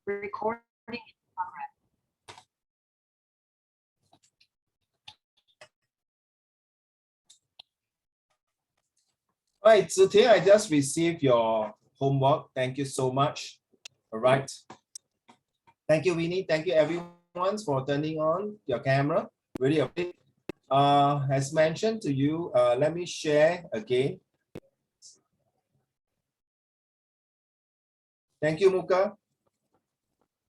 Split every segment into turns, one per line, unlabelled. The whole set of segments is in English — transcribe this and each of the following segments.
Recording in progress.
All right, so today I just received your homework. Thank you so much. All right. Thank you, Winnie. Thank you, everyone, for turning on your camera. Really appreciate it. As mentioned to you, let me share again. Thank you, Muka.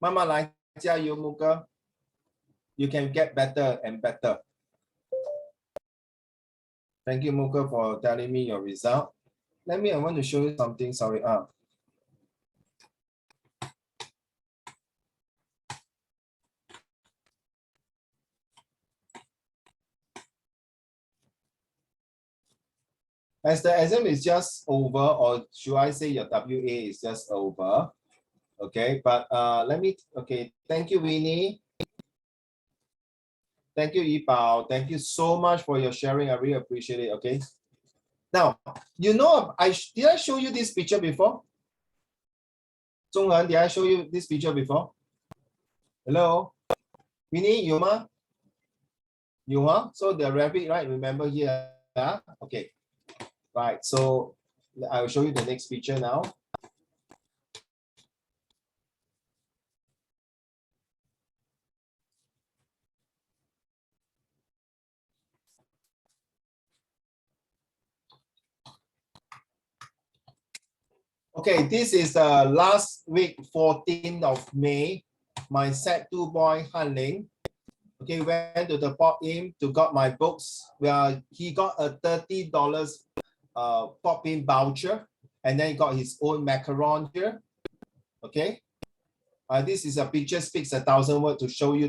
Mama Lai Jia Yu, Muka. You can get better and better. Thank you, Muka, for telling me your result. I want to show you something. Sorry. As the exam is just over, or should I say your WA is just over? Okay, but thank you, Winnie. Thank you, Yipao. Thank you so much for your sharing. I really appreciate it. Okay. Now, you know, did I show you this picture before? Zhonghan, did I show you this picture before? Hello? Winnie, Yuma? Yuma? So the rabbit, right? Remember here? Okay. Right. So I will show you the next picture now. Okay, this is last week, 14th of May. My Set 2 boy, Han Ling. Okay, went to the pop-in to got my books. Where he got a $30 pop-in voucher, and then he got his own macaron here. Okay, this is a picture speaks 1,000 words to show you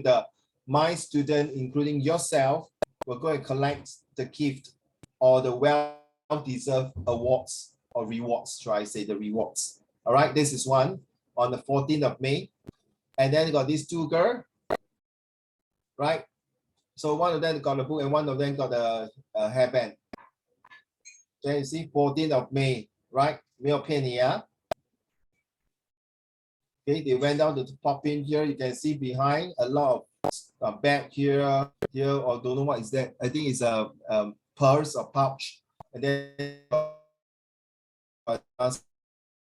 my student, including yourself, will go and collect the gift or the well-deserved awards. Or rewards, should I say the rewards. All right, this is one on the 14th of May. And then you got these two girls, right? So one of them got a book and one of them got a hairband. Okay, you see, 14th of May, right? 没有骗你啊. Okay, they went down to pop in here. You can see behind a lot of bag here, or don't know what is that. I think it's a purse or pouch. And then a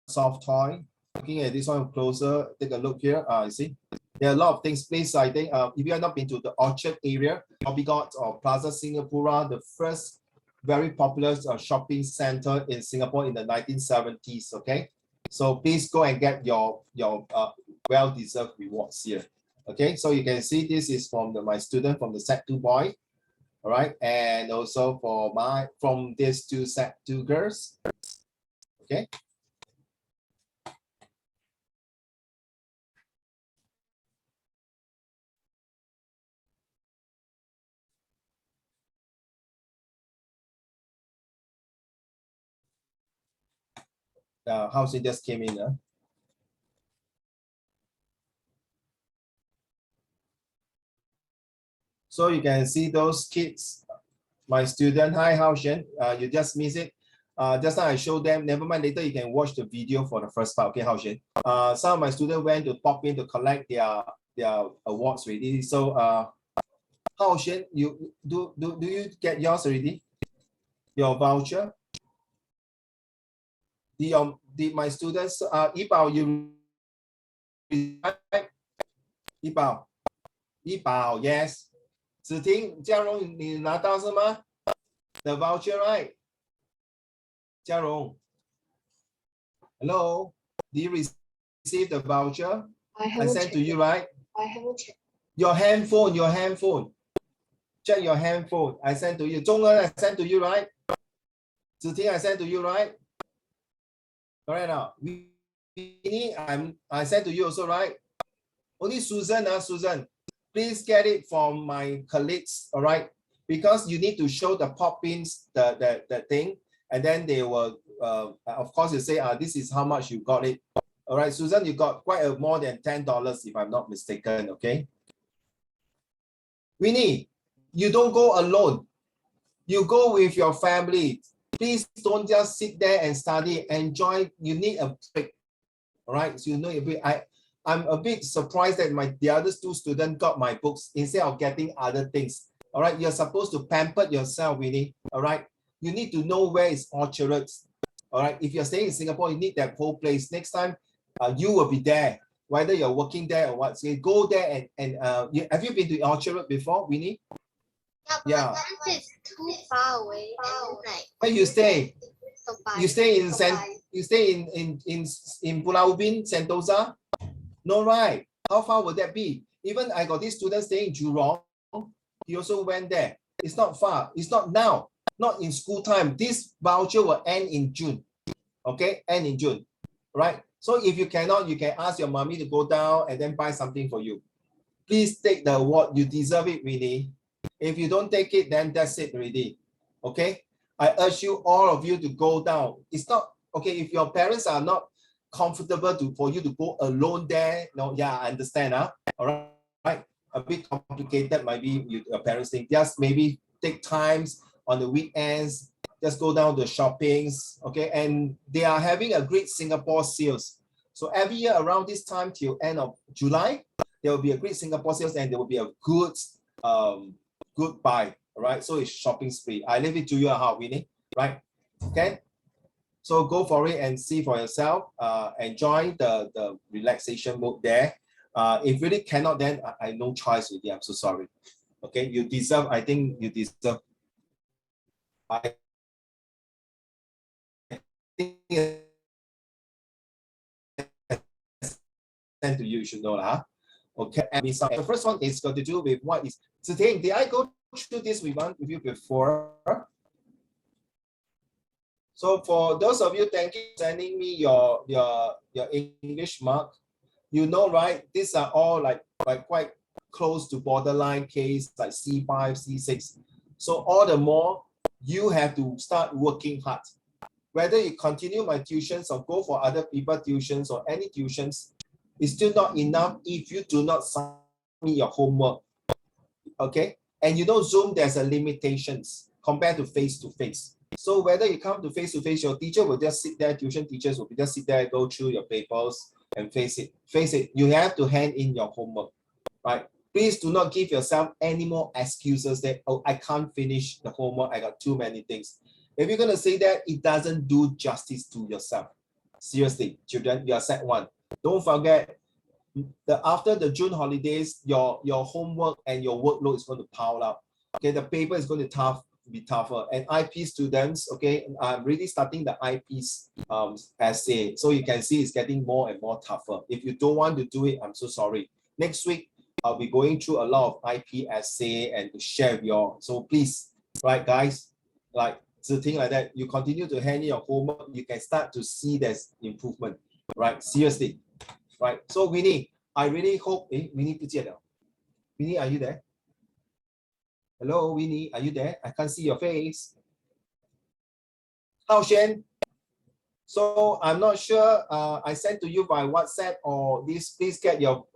soft toy. Looking at this one closer, take a look here. You see, there are a lot of things. Please, I think if you have not been to the Orchard area, Dhoby Ghaut or Plaza Singapura, the first very popular shopping center in Singapore in the 1970s. Okay, so please go and get your well-deserved rewards here. Okay, so you can see this is from my student from the Set 2 boy. All right, and also from these two Set 2 girls. Okay. House it just came in. So you can see those kids, my student. Hi, Hao Shen. You just missed it. Just now I showed them. Never mind, later you can watch the video for the first part. Okay, Hao Shen. Some of my students went to pop in to collect their awards already. So Hao Shen, you do you get yours already? Your voucher? Did my students Yipao, you Yipao, yes. Ziting, Jiarong, 你拿到是吗? The voucher, right? Jiarong. Hello. Did you receive the voucher? I sent to you, right?
I haven't checked.
Your handphone. Check your handphone. I sent to you. Zhong'en, I sent to you, right? Ziting, I sent to you, right? Correct now. Winnie, I sent to you also, right? Only Susan, Susan. Please get it from my colleagues, all right? Because you need to show the pop-ins, the thing, and then they will, of course, you say, this is how much you got it. All right, Susan, you got quite more than $10, if I'm not mistaken, okay? Winnie, you don't go alone. You go with your family. Please don't just sit there and study. Enjoy. You need a break, all right? So you know, I'm a bit surprised that the other two students got my books instead of getting other things. All right, you're supposed to pamper yourself, Winnie. All right, you need to know where is Orchard. All right, if you're staying in Singapore, you need that whole place. Next time, you will be there, whether you're working there or what. So you go there and have you been to Orchard before, Winnie?
Yeah, but it's too far away. And like,
Where you stay?
so far.
You stay in you stay in Pulau Ubin, Sentosa? No, right? How far would that be? Even I got this student staying in Jurong. He also went there. It's not far. It's not now. Not in school time. This voucher will end in June. Okay, end in June, right? So if you cannot, you can ask your mommy to go down and then buy something for you. Please take the award. You deserve it, really. If you don't take it, then that's it already. Okay, I urge you, all of you, to go down. It's not okay if your parents are not comfortable for you to go alone there. No, yeah, I understand. All right, a bit complicated. Maybe your parents think. Just maybe take times on the weekends. Just go down to shoppings. Okay, and they are having a great Singapore sales. So every year around this time till end of July, there will be a great Singapore sales and there will be a good good buy. All right, so it's shopping spree. I leave it to you, how, Winnie, right? Okay, so go for it and see for yourself. Enjoy the relaxation mode there. If really cannot, then I no choice with you. I'm so sorry. Okay, you deserve. I think you deserve. I think send to you. You should know lah. Okay, and the first one is got to do with what is today. Did I go through this with you before? So for those of you, thank you for sending me your English mark. You know, right? These are all like quite close to borderline case, like C5, C6. So all the more you have to start working hard. Whether you continue my tuitions or go for other people tuitions or any tuitions, it's still not enough if you do not submit your homework. Okay, and you know Zoom, there's a limitations compared to face-to-face. So whether you come to face-to-face, your teacher will just sit there, tuition teachers will just sit there, go through your papers and face it. You have to hand in your homework, right? Please do not give yourself any more excuses that, oh, I can't finish the homework, I got too many things. If you're gonna say that, it doesn't do justice to yourself. Seriously, children, you are set one. Don't forget, after the June holidays, your homework and your workload is going to pile up. Okay, the paper is going to be tougher. And IP students, okay, I'm really starting the IP's essay. So you can see it's getting more and more tougher. If you don't want to do it, I'm so sorry. Next week, I'll be going through a lot of IP essay and to share with you all. So please, right, guys, like thing like that, you continue to hand in your homework, you can start to see there's improvement, right? Seriously. Right, so Winnie, I really hope. Winnie 不见了. Winnie, are you there? Hello, Winnie, are you there? I can't see your face. Hao Shen. So I'm not sure. I sent to you by WhatsApp or this. Please get your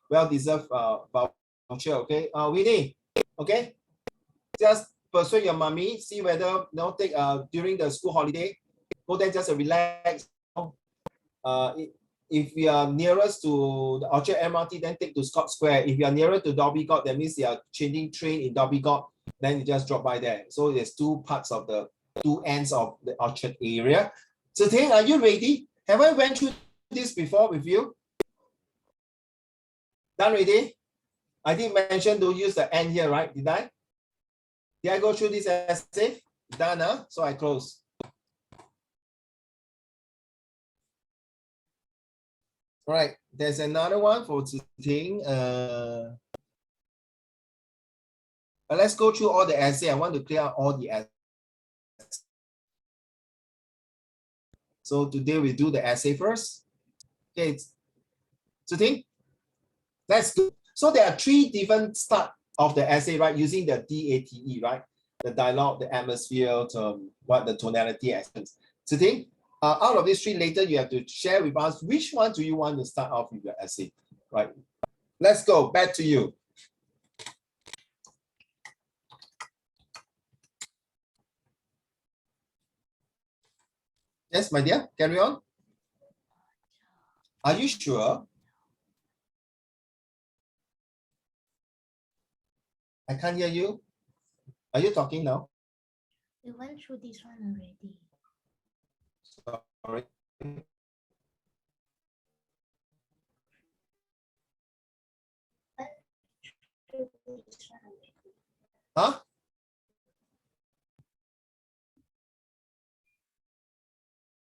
well-deserved voucher. Okay, Winnie. Okay, just persuade your mommy. See whether take during the school holiday. Go there just relax. If you are nearest to the Orchard MRT, then take to Scott Square. If you are nearer to Dhoby Ghaut, that means you are changing train in Dhoby Ghaut, then you just drop by there. So there's two parts of the two ends of the Orchard area. So Ting, are you ready? Have I went through this before with you? Done ready? I did mention to use the end here, right? Did I? Did I go through this essay? Done, so I close. All right, there's another one for Ting. Let's go through all the essay. I want to clear out all the essays. So today we do the essay first. Okay, Ting, let's go. So there are three different start of the essay, right? Using the DATE, right? The dialogue, the atmosphere, the tonality essence. Ting, out of these three, later you have to share with us which one do you want to start off with your essay, right? Let's go, back to you. Yes, my dear, carry on. Are you sure? I can't hear you. Are you talking now?
We went through this one already.
Sorry.
Through this one already.
Huh?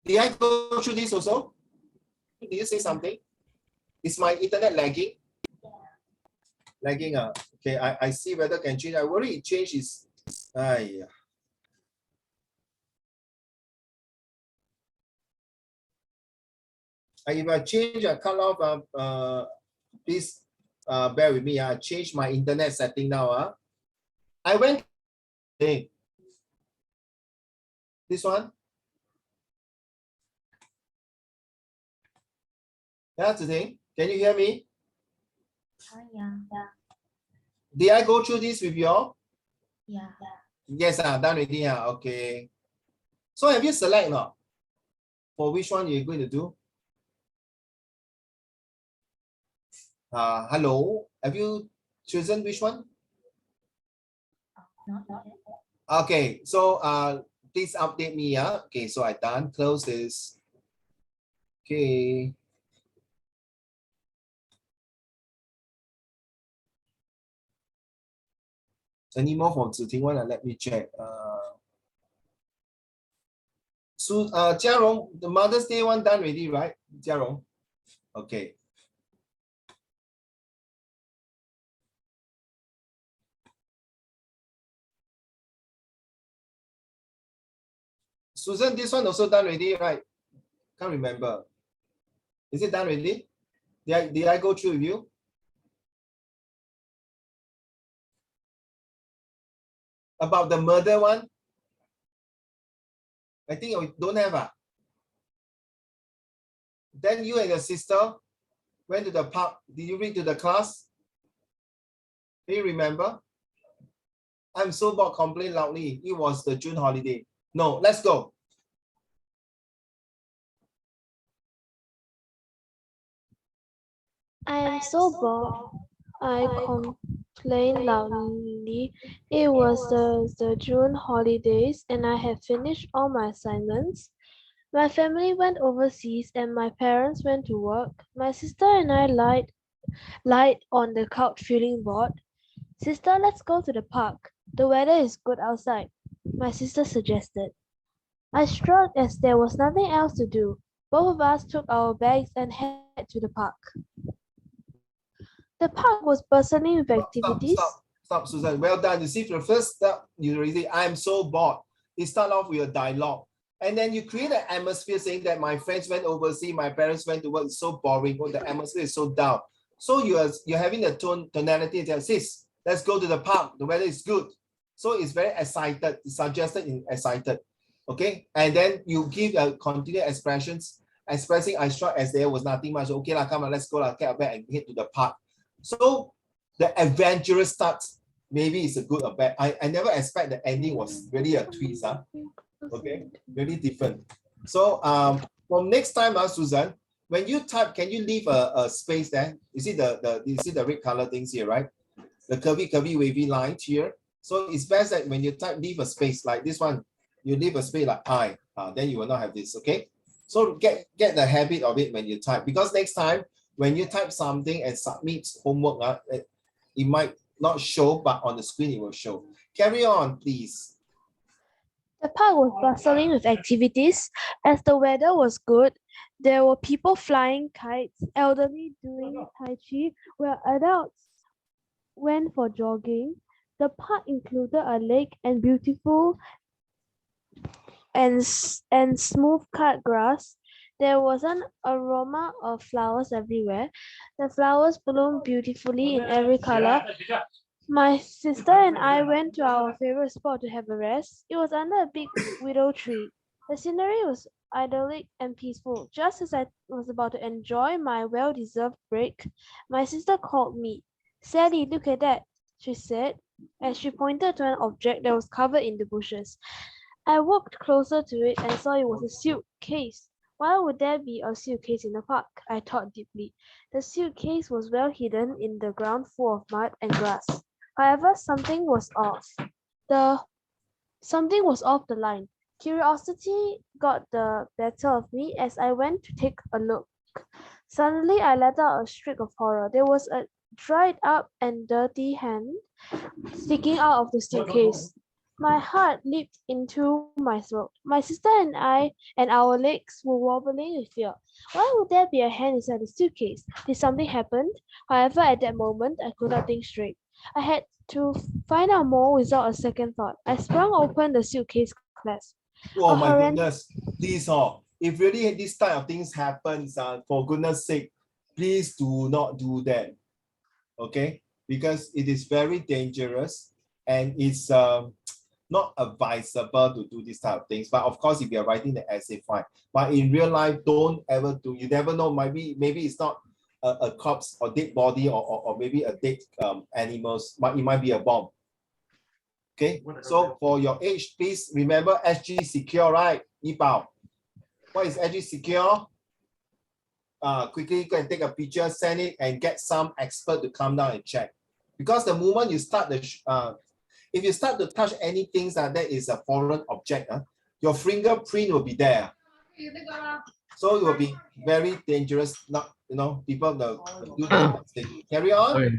Did I go through this also? Did you say something? Is my internet lagging? Lagging. Okay, I see whether can change. I worry it change is. If I change, I cut off. Please bear with me. I change my internet setting now. I went. Hey, this one. Yeah, today. Can you hear me?
Yeah.
Did I go through this with you all?
Yeah.
Yes, done already. Okay. So have you select now? For which one you're going to do? Hello. Have you chosen which one?
Not yet.
Okay. So please update me. Okay. So I done. Close this. Okay. Any more from Ziting one? Let me check. Jia Rong, the Mother's Day one done already, right? Jia Rong. Okay. Susan, this one also done already, right? Can't remember. Is it done already? Did I go through with you? About the murder one? I think you don't have. Then you and your sister went to the park. Did you read to the class? Do you remember? I'm so bored, complain loudly. It was the June holiday. No, let's go.
I am so bored. I complained loudly. It was the June holidays and I had finished all my assignments. My family went overseas and my parents went to work. My sister and I lied on the couch feeling bored. Sister, let's go to the park. The weather is good outside, my sister suggested. I shrugged as there was nothing else to do. Both of us took our bags and headed to the park. The park was bustling with activities.
Stop, Susan. Well done. You see, for the first step, you already, I'm so bored. You start off with a dialogue. And then you create an atmosphere saying that my friends went overseas, my parents went to work. It's so boring. Oh, the atmosphere is so down. So you're having the tonality that says, let's go to the park. The weather is good. So it's very excited. It's suggested in excited. Okay. And then you give a continued expressions, expressing I struck as there was nothing much. Okay, come on, let's go, get back and head to the park. So the adventurous start, maybe it's a good or bad. I never expect the ending was really a twist. Okay, really different. So from next time, Susan, when you type, can you leave a space there? You see the red color things here, right? The curvy wavy lines here. So it's best that when you type, leave a space like this one. You leave a space like I. Then you will not have this. Okay. So get the habit of it when you type, because next time when you type something and submit homework, it might not show, but on the screen it will show. Carry on, please.
The park was bustling with activities. As the weather was good, there were people flying kites, elderly doing tai chi, where adults went for jogging. The park included a lake and beautiful and smooth cut grass. There was an aroma of flowers everywhere. The flowers bloomed beautifully in every color. My sister and I went to our favorite spot to have a rest. It was under a big willow tree. The scenery was idyllic and peaceful. Just as I was about to enjoy my well-deserved break, my sister called me. Sally, look at that, she said, as she pointed to an object that was covered in the bushes. I walked closer to it and saw it was a suitcase. Why would there be a suitcase in the park? I thought deeply. The suitcase was well hidden in the ground full of mud and grass. However, something was off. Something was off the line. Curiosity got the better of me as I went to take a look. Suddenly, I let out a shriek of horror. There was a dried up and dirty hand sticking out of the suitcase. My heart leaped into my throat. My sister and I and our legs were wobbling with fear. Why would there be a hand inside the suitcase? Did something happen? However, at that moment, I could not think straight. I had to find out more without a second thought. I sprung open the suitcase clasp.
Oh
A
my
horrend-
goodness, please, if really this type of things happens, for goodness sake, please do not do that, okay? Because it is very dangerous and it's not advisable to do this type of things. But of course, if you're writing the essay, fine. But in real life, don't ever do. You never know. Maybe it's not a corpse or dead body or maybe a dead animals. But it might be a bomb. Okay. So for your age, please remember SG secure, right? Yipao. What is SG secure? Quickly go and take a picture, send it, and get some expert to come down and check. Because the moment you start if you start to touch anything that is a foreign object, your fingerprint will be there. So it will be very dangerous. Not, people do the mistake. Carry on.
Okay.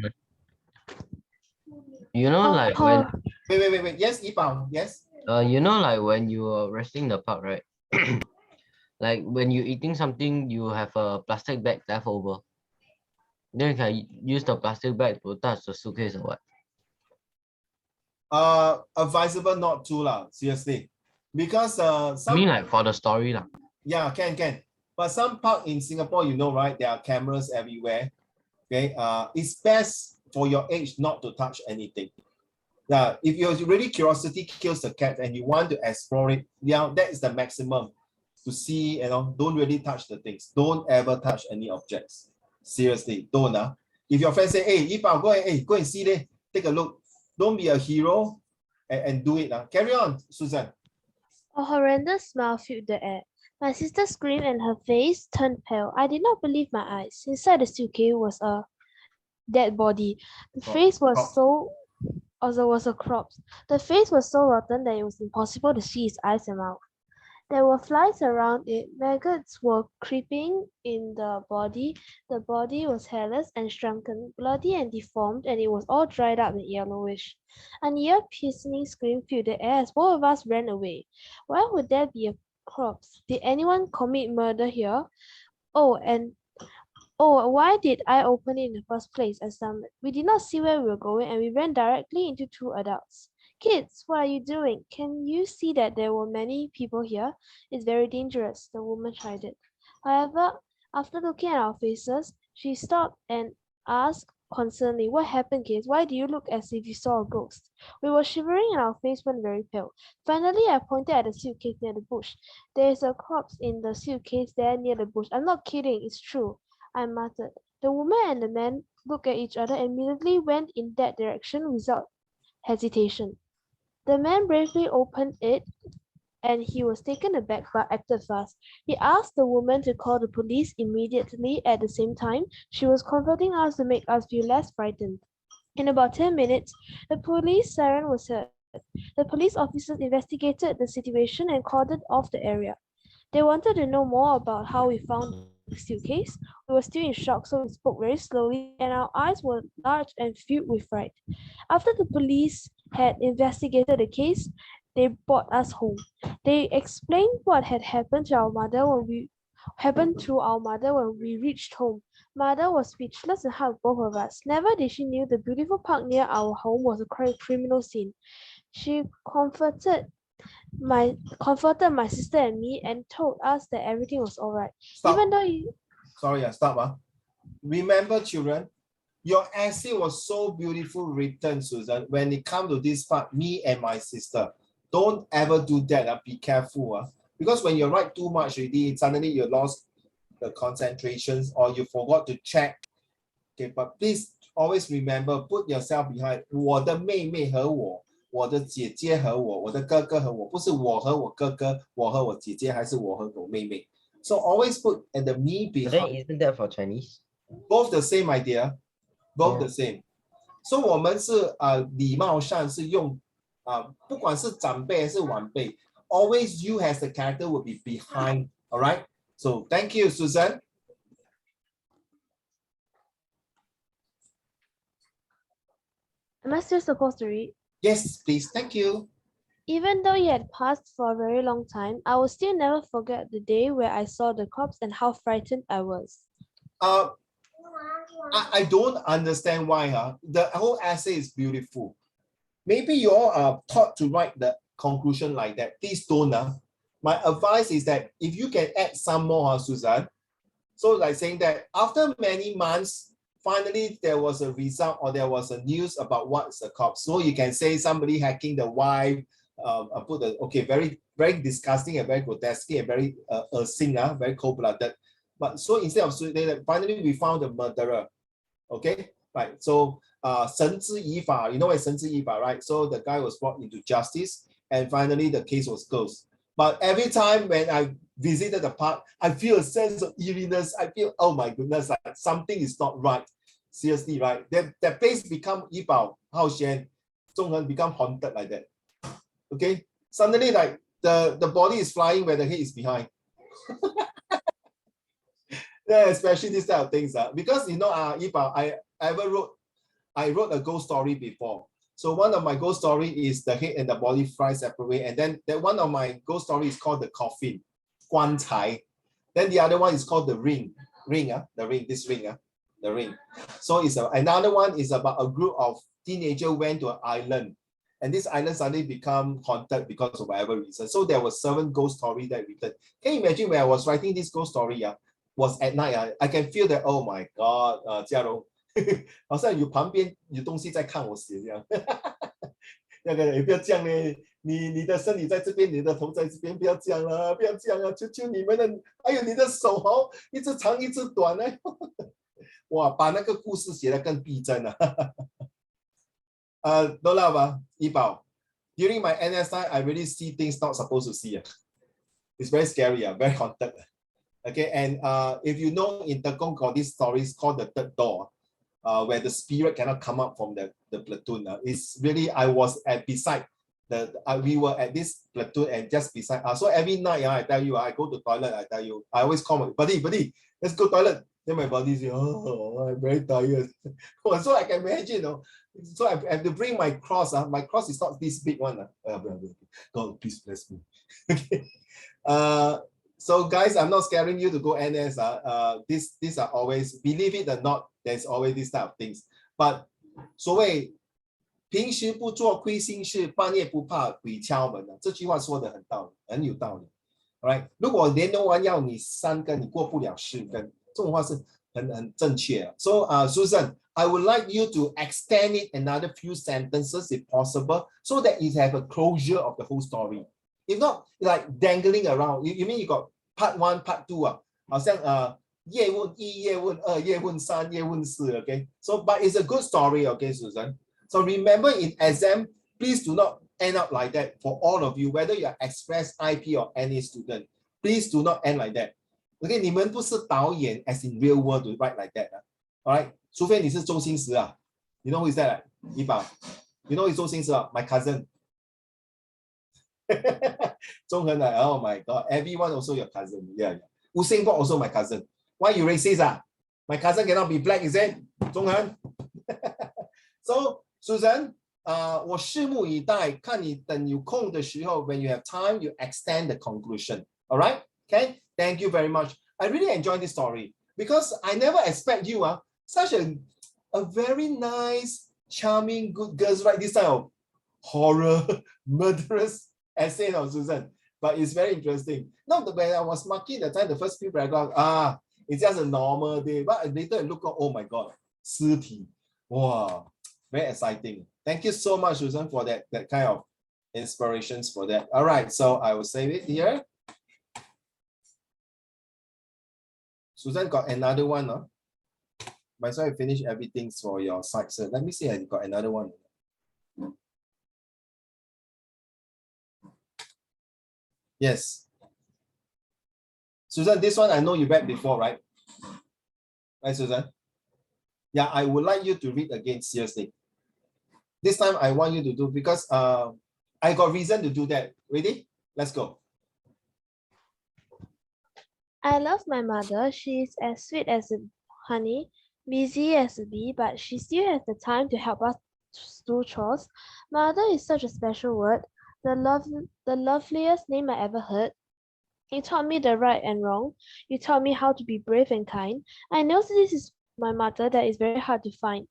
You know, like when
Wait. Yes, Yipao. Yes.
you know, like when you are resting in the park, right? Like when you eating something, you have a plastic bag left over. Then you can use the plastic bag to touch the suitcase or what?
Advisable not to lah. Seriously, because
I
some
mean, like for the story lah.
yeah can. But some park in Singapore, right? There are cameras everywhere. Okay. It's best for your age not to touch anything. Yeah. If you're really curiosity kills the cat and you want to explore it, yeah, that is the maximum to see. Don't really touch the things. Don't ever touch any objects. Seriously, don't. If your friend say, "Hey, Yipao, go and see there. Take a look." Don't be a hero and do it. Carry on, Susan.
A horrendous smile filled the air. My sister screamed and her face turned pale. I did not believe my eyes. Inside the suitcase was a dead body. The face was was a corpse. The face was so rotten that it was impossible to see its eyes and mouth. There were flies around it. Maggots were creeping in the body. The body was hairless and shrunken, bloody and deformed, and it was all dried up and yellowish. An ear-piercing scream filled the air as both of us ran away. Why would there be a corpse? Did anyone commit murder here? Oh, why did I open it in the first place? I stammered. We did not see where we were going, and we ran directly into two adults. Kids, what are you doing? Can you see that there were many people here? It's very dangerous, the woman chided. However, after looking at our faces, she stopped and asked concernedly, what happened, kids? Why do you look as if you saw a ghost? We were shivering and our face went very pale. Finally, I pointed at the suitcase near the bush. There is a corpse in the suitcase there near the bush. I'm not kidding, it's true, I muttered. The woman and the man looked at each other and immediately went in that direction without hesitation. The man bravely opened it and he was taken aback but acted fast. He asked the woman to call the police immediately. At the same time, she was comforting us to make us feel less frightened. In about 10 minutes, the police siren was heard. The police officers investigated the situation and cordoned off the area. They wanted to know more about how we found the suitcase. We were still in shock, so we spoke very slowly and our eyes were large and filled with fright. After the police had investigated the case, they brought us home. They explained what had happened to our mother when we reached home. Mother was speechless and hugged both of us. Never did she knew the beautiful park near our home was a criminal scene. She comforted my sister and me and told us that everything was all right.
Stop.
Even though you...
Sorry, stop. Remember, children, your essay was so beautiful written, Susan. When it comes to this part, me and my sister, don't ever do that. Be careful. Because when you write too much already, suddenly you lost the concentrations or you forgot to check. Okay, but please always remember, put yourself behind 我的妹妹和我，我的姐姐和我，我的哥哥和我，不是我和我哥哥，我和我姐姐，还是我和我妹妹。So always put at the me
But then
behind.
isn't that for Chinese?
Both the same idea. Both the same. 所以我们是礼貌上是用不管是长辈还是晚辈 ，always you as the character will be behind. All right. So thank you, Susan.
Am I still supposed to read?
Yes, please. Thank you.
Even though it had passed for a very long time, I will still never forget the day where I saw the corpse and how frightened I was.
I don't understand why. The whole essay is beautiful. Maybe you all are taught to write the conclusion like that. Please don't. My advice is that if you can add some more, Susan. So like saying that after many months, finally there was a result or there was a news about what's the corpse. So you can say somebody hacking the wife, put the okay, very very disgusting and very grotesque and very very cold-blooded. But so instead of saying that, finally we found the murderer. Okay, right. So 绳之以法, you know what 绳之以法, right? So the guy was brought into justice and finally the case was closed. But every time when I visited the park, I feel a sense of eeriness. I feel, oh my goodness, like something is not right. Seriously, right? That place become Yibao, Haoxian, Zhonghen become haunted like that. Okay, suddenly like the body is flying where the head is behind. Yeah, especially this type of things. Because you know, Yibao, I wrote a ghost story before. So one of my ghost story is the head and the body fly separately, and then that one of my ghost story is called the coffin, 棺材. Then the other one is called the ring, the ring. So it's another one is about a group of teenagers went to an island, and this island suddenly become haunted because of whatever reason. So there was 7 ghost story that written. Can you imagine when I was writing this ghost story? Was at night. I can feel that. Oh my God, 嘉荣。好像有旁边有东西在看我写这样，那个也不要这样嘞，你的身体在这边，你的头在这边，不要这样了，不要这样啊！求求你们了，还有你的手哦，一只长一只短呢，哇，把那个故事写得更逼真了。no lah 吧，怡宝 ，during my NS time, I really see things not supposed to see. It's very scary, very haunted. Okay, and if you know in Tekong got this stories called the third door. Where the spirit cannot come up from the platoon. It's really, I was beside we were at this platoon and just beside. So every night, I tell you, I go to toilet, I tell you, I always call my buddy, let's go toilet. Then my buddy say, oh, I'm very tired. So I can imagine, so I have to bring my cross. My cross is not this big one. God, please bless me. Okay. So guys, I'm not scaring you to go NS. These are always, believe it or not, there's always this type of things. But 所谓平时不做亏心事，半夜不怕鬼敲门这句话说的很有道理。Alright， 如果连龙王要你3根，你过不了4根，这种话是很正确。So Susan, I would like you to extend it another few sentences if possible, so that you have a closure of the whole story. If not, like dangling around. You mean you got part 1, part 2好像叶问1、叶问2、叶问3、叶问4 okay? So, but it's a good story, okay, Susan? So remember in exam, please do not end up like that for all of you, whether you are Express, IP or any student. Please do not end like that. Okay, 你们不是导演 as in real world to write like that. Alright, 除非你是周星驰You know who is that? 怡宝 You know who is 周星驰My cousin. 中恒oh my God, everyone also your cousin. Yeah. Usain Bolt also my cousin. Why you racist? My cousin cannot be black, is it? 中恒 So, Susan, 我拭目以待，看你等有空的时候 when you have time, you extend the conclusion. All right? Okay? Thank you very much. I really enjoyed this story because I never expect you, such a very nice, charming, good girls write this type of horror, murderous essay of Susan. But it's very interesting. Now, when I was marking the time, the first few paragraphs, it's just a normal day. But later I look, oh my God, 尸体. Wow, very exciting. Thank you so much, Susan, for that kind of inspirations for that. All right, so I will save it here. Susan got another one. Might as well finish everything for your side. So let me see, I got another one. Yes. Susan, this one I know you read before, right? Right, Susan? Yeah, I would like you to read again, seriously. This time I want you to do because I got reason to do that. Ready? Let's go.
I love my mother. She is as sweet as a honey, busy as a bee, but she still has the time to help us do chores. Mother is such a special word, the loveliest name I ever heard. You taught me the right and wrong. You taught me how to be brave and kind. I know this is my mother that is very hard to find.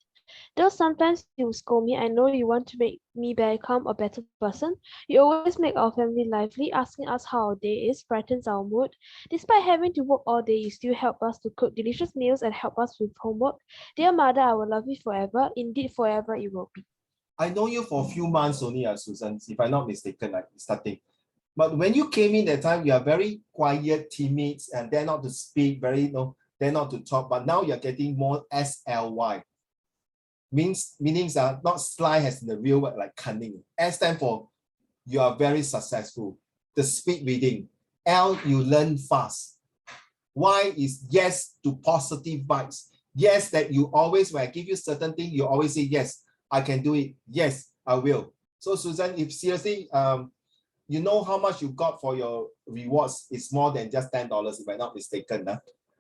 Though sometimes you scold me, I know you want to make me become a better person. You always make our family lively, asking us how our day is, brightens our mood. Despite having to work all day, you still help us to cook delicious meals and help us with homework. Dear mother, I will love you forever. Indeed, forever it will be.
I know you for a few months only, Susan, if I'm not mistaken, like starting. But when you came in that time, you are very quiet, timid, and dare not to speak, very dare not to talk. But now you're getting more SLY. Meanings are not sly as in the real word like cunning. S stand for you are very successful. The speed reading. L, you learn fast. Y is yes to positive vibes. Yes, that you always, when I give you certain thing, you always say, yes, I can do it. Yes, I will. So Susan, if seriously, you know how much you got for your rewards, it's more than just $10, if I'm not mistaken.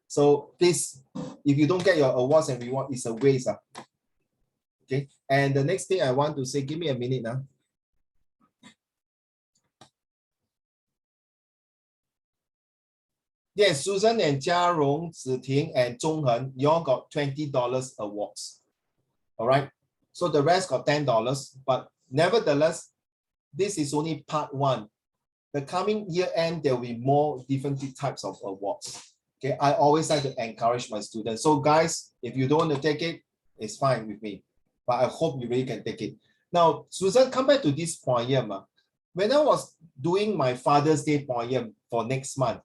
So please, if you don't get your awards and reward, it's a waste. Okay, and the next thing I want to say, give me a minute now. Yes, Susan and Jia Rong, Ziting, and Zhonghen, you all got $20 awards. All right, so the rest got $10, but nevertheless, this is only part one. The coming year end, there will be more different types of awards. Okay, I always like to encourage my students. So guys, if you don't want to take it, it's fine with me. But I hope you really can take it. Now, Susan, come back to this poem. When I was doing my Father's Day poem for next month,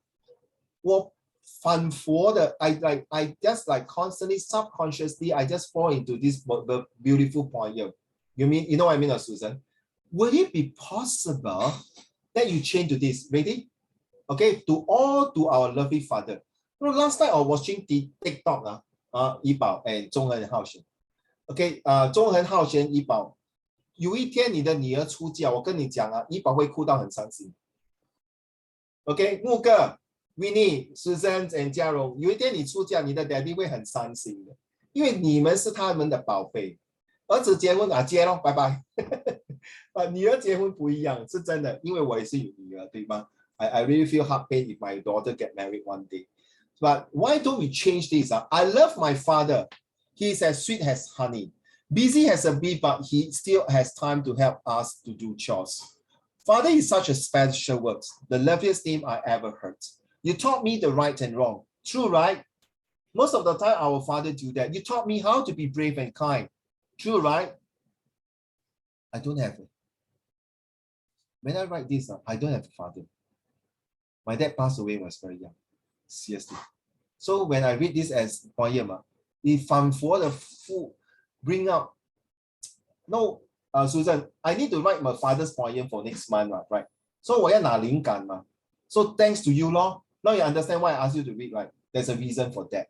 I just like constantly, subconsciously, I just fall into this beautiful poem. You know what I mean, Susan? Would it be possible that you change to this? Ready? Okay, to our lovely father. Last night I was watching TikTok, Yi Bao and Zhonghen Haoxian. OK， 中恒浩贤怡宝，有一天你的女儿出嫁，我跟你讲啊，怡宝会哭到很伤心。OK， 木哥、Winnie、Susan and 嘉荣，有一天你出嫁，你的 daddy 会很伤心的，因为你们是他们的宝贝。儿子结婚啊，结咯，拜拜。女儿结婚不一样，是真的，因为我也是有女儿，对吗？ I really feel heart pain if my daughter get married one day. But why don't we change this? I love my father. He's as sweet as honey, busy as a bee, but he still has time to help us to do chores. Father is such a special word, the loveliest name I ever heard. You taught me the right and wrong. True, right? Most of the time, our father do that. You taught me how to be brave and kind. True, right? I don't have it. When I write this, I don't have a father. My dad passed away when I was very young. Seriously. So when I read this as poem, if I'm for the full bring up, no, Susan, I need to write my father's poem for next month, right? So 我要拿灵感嘛. So thanks to you, Lord. Now you understand why I asked you to read, right? There's a reason for that.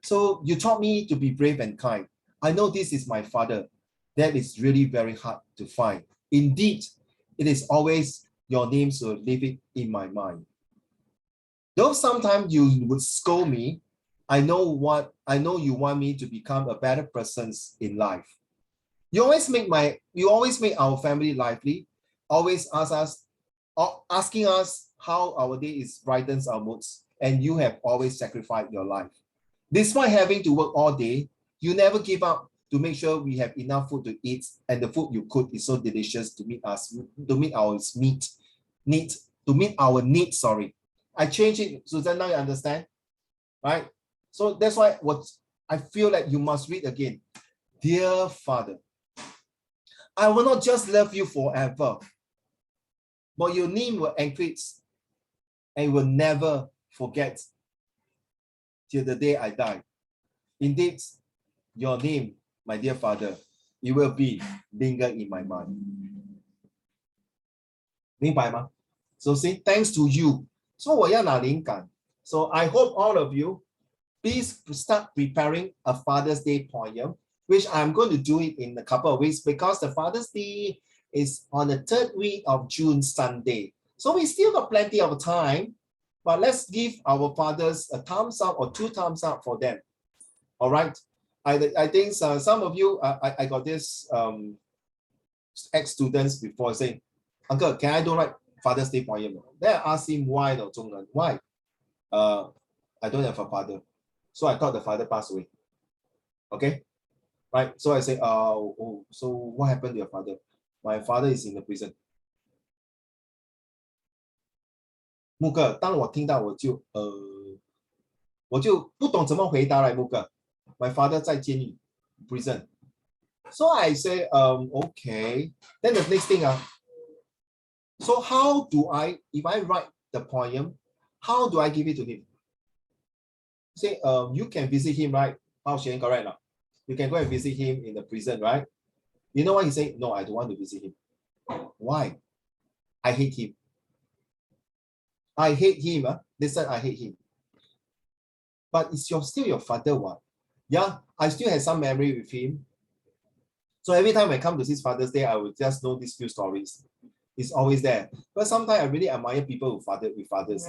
So you taught me to be brave and kind. I know this is my father. That is really very hard to find. Indeed, it is always your name so living in my mind. Though sometimes you would scold me, I know you want me to become a better person in life. You always make our family lively, always asking us how our day is brightens our moods, and you have always sacrificed your life. Despite having to work all day, you never give up to make sure we have enough food to eat, and the food you cook is so delicious to meet our needs. Sorry, I changed it, Susan. Now you understand, right? So that's why I feel like you must read again. Dear Father, I will not just love you forever, but your name will increase and will never forget till the day I die. Indeed, your name, my dear Father, it will be linger in my mind. 明白吗? So say thanks to you. So 我要拿灵感. So I hope all of you, please start preparing a Father's Day poem which I'm going to do it in a couple of weeks because the Father's Day is on the 3rd week of June, Sunday. So we still got plenty of time, but let's give our fathers a thumbs up or 2 thumbs up for them. All right. I think some of you, I got this ex-students before saying, Uncle, can I don't write Father's Day poem? Then I asked him why, no, Zhongren, why? I don't have a father. So I thought the father passed away. Okay. Right. So I say, oh, so what happened to your father? My father is in the prison. 木哥，当我听到我就不懂怎么回答了，木哥。My father 在监狱 prison. So I say, okay. Then the next thing, so how do I, if I write the poem, how do I give it to him? Say, you can visit him, right? How Xian, correct now? You can go and visit him in the prison, right? You know what he say? No, I don't want to visit him. Why? I hate him. I hate him. Listen, I hate him. But it's still your father, what? Yeah, I still have some memory with him. So every time I come to his Father's Day, I will just know these few stories. It's always there. But sometimes I really admire people with fathers,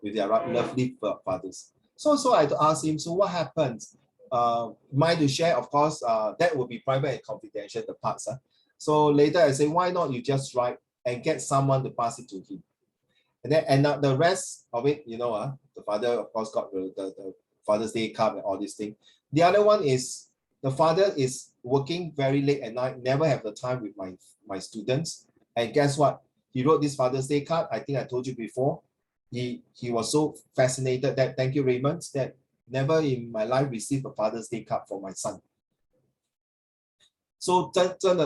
with their lovely fathers. So I asked him, so what happens? Mind to share, of course, that will be private and confidential, the parts. So later I say, why not you just write and get someone to pass it to him? And then the rest of it, you know, the father, of course, got the Father's Day card and all these things. The other one is the father is working very late at night, never have the time with my students. And guess what? He wrote this Father's Day card. I think I told you before. He was so fascinated that, thank you, Raymond, that never in my life received a Father's Day card for my son. So,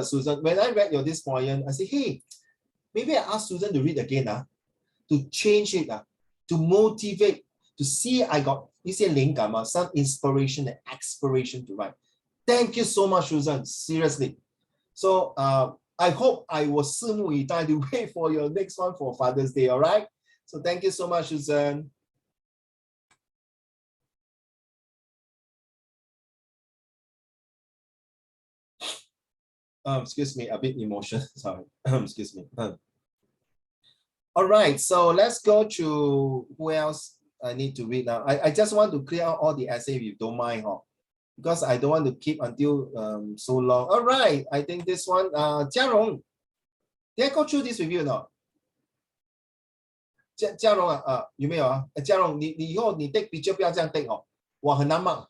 Susan, when I read this poem, I said, hey, maybe I ask Susan to read again, to change it, to motivate, to see I got some inspiration and aspiration to write. Thank you so much, Susan. Seriously. So I hope I will拭目以待 to wait for your next one for Father's Day. All right. So thank you so much, Susan. Excuse me, a bit emotional. Sorry. Excuse me. All right. So let's go to who else I need to read now. I just want to clear out all the essay if you don't mind, because I don't want to keep until so long. All right, I think this one, Jiarong, did I go through this with you or not? Jiarong 有没有啊？Jiarong，你以后你 take picture 不要这样 take 哦，我很难骂。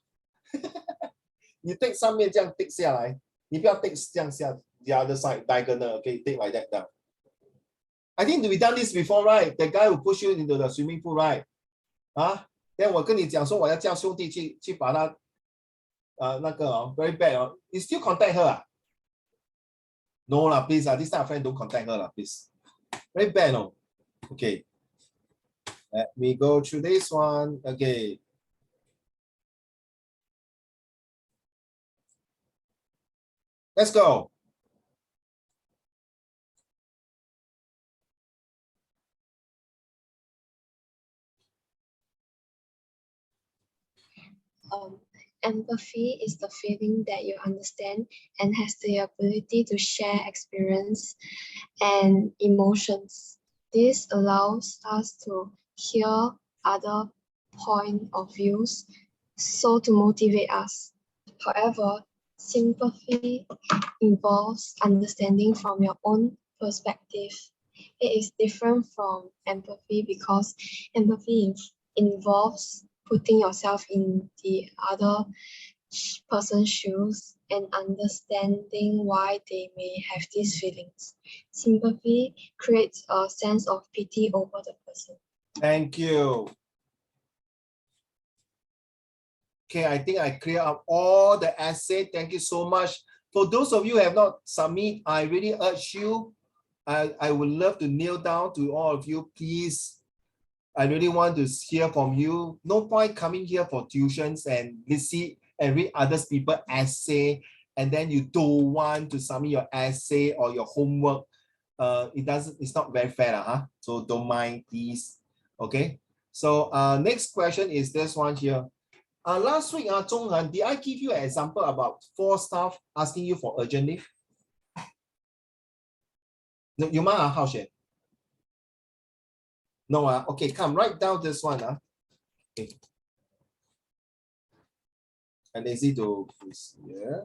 你 take 上面这样 take 下来，你不要 take 这样下 the other side diagonal. Okay, take like that down. I think we done this before, right? The guy who push you into the swimming pool, right? then 我跟你讲说我要叫兄弟去把他那个very bad you still contact her No lah, please this type of friend don't contact her lah, please. Very bad Okay. Let me go through this one. Okay. Let's go.
Empathy is the feeling that you understand and has the ability to share experience and emotions. This allows us to hear other point of views, so to motivate us. However, sympathy involves understanding from your own perspective. It is different from empathy because empathy involves putting yourself in the other person's shoes and understanding why they may have these feelings. Sympathy creates a sense of pity over the person.
Thank you. Okay, I think I clear up all the essay. Thank you so much. For those of you who have not submitted, I really urge you, I would love to kneel down to all of you, please. I really want to hear from you. No point coming here for tuitions and listen and read other people's essay, and then you don't want to submit your essay or your homework. It's not very fair, So don't mind, please. Okay. So next question is this one here. Last week, Zhonghan, did I give you an example about 4 staff asking you for urgent leave? No, you mind, Hao Xuan? No, okay, come, write down this one. Okay. And easy to yeah.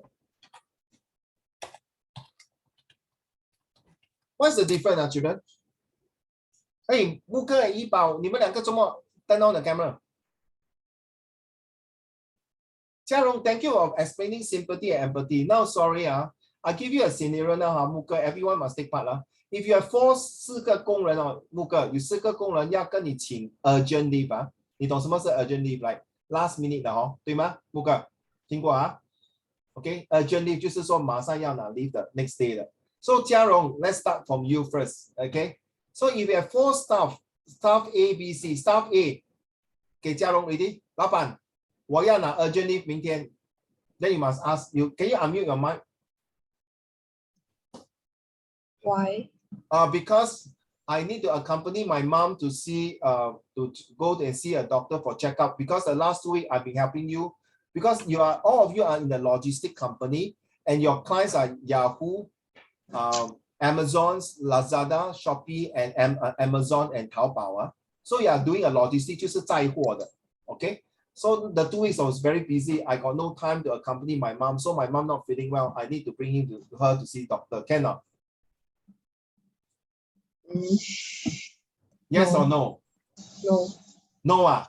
What's the difference, children? Hey, Muka and Yibao, 你们两个周末 turn on the camera. Jiarong, thank you for explaining sympathy and empathy. Now, sorry, I give you a scenario now, Muka, everyone must take part. If you have 4个工人Muka, 有4个工人要跟你请 urgent leave 你懂什么是 urgent leave like last minute 的对吗 Muka 听过OK urgent leave 就是说马上要拿 leave 的 next day 的 So Jiarong, let's start from you first, okay? So if you have 4 staff A, B, C, staff A 给Jiarong ready 老板我要拿 urgent leave 明天 Then you must ask you, can you unmute your mic?
Why?
Because I need to accompany my mom to see to go and see a doctor for checkup because the last 2 weeks I've been helping you because all of you are in the logistic company and your clients are Yahoo, Amazon's, Lazada, Shopee, and Amazon and Taobao. So you are doing a logistic 就是载货的 okay? So the 2 weeks I was very busy. I got no time to accompany my mom. So my mom not feeling well. I need to bring her to see doctor. Cannot? Yes
No.
or no?
No.
No.